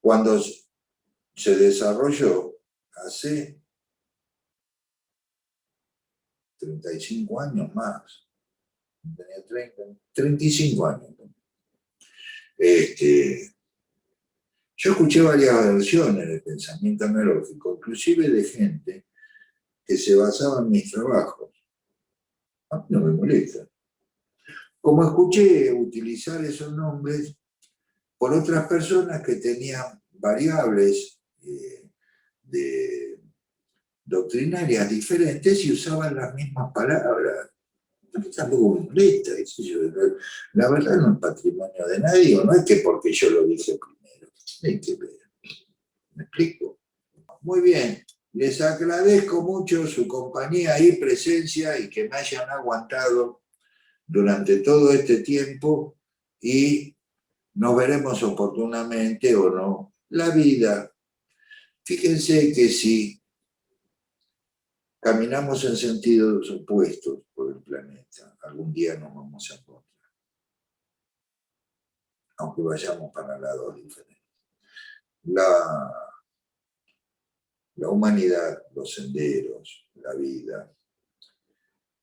cuando se desarrolló hace 35 años más, tenía 35 años. Yo escuché varias versiones del pensamiento analógico, inclusive de gente que se basaba en mis trabajos. A mí no me molesta. Como escuché utilizar esos nombres por otras personas que tenían variables doctrinarias diferentes y usaban las mismas palabras. A mí tampoco me molesta. La verdad no es patrimonio de nadie, o no es que porque yo lo dije primero. Hay que ver. ¿Me explico? Muy bien. Les agradezco mucho su compañía y presencia y que me hayan aguantado durante todo este tiempo y nos veremos oportunamente o no. La vida, fíjense que si caminamos en sentidos opuestos por el planeta, algún día nos vamos a encontrar, aunque vayamos para lados diferentes. La humanidad, los senderos, la vida,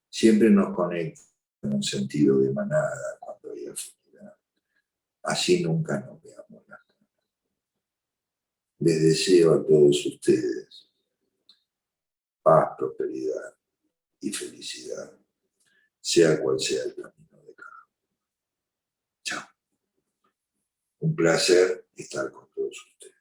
siempre nos conecta en un sentido de manada cuando hay afinidad. Así nunca nos veamos las caras. Les deseo a todos ustedes paz, prosperidad y felicidad, sea cual sea el camino de cada uno. Chao. Un placer estar con todos ustedes.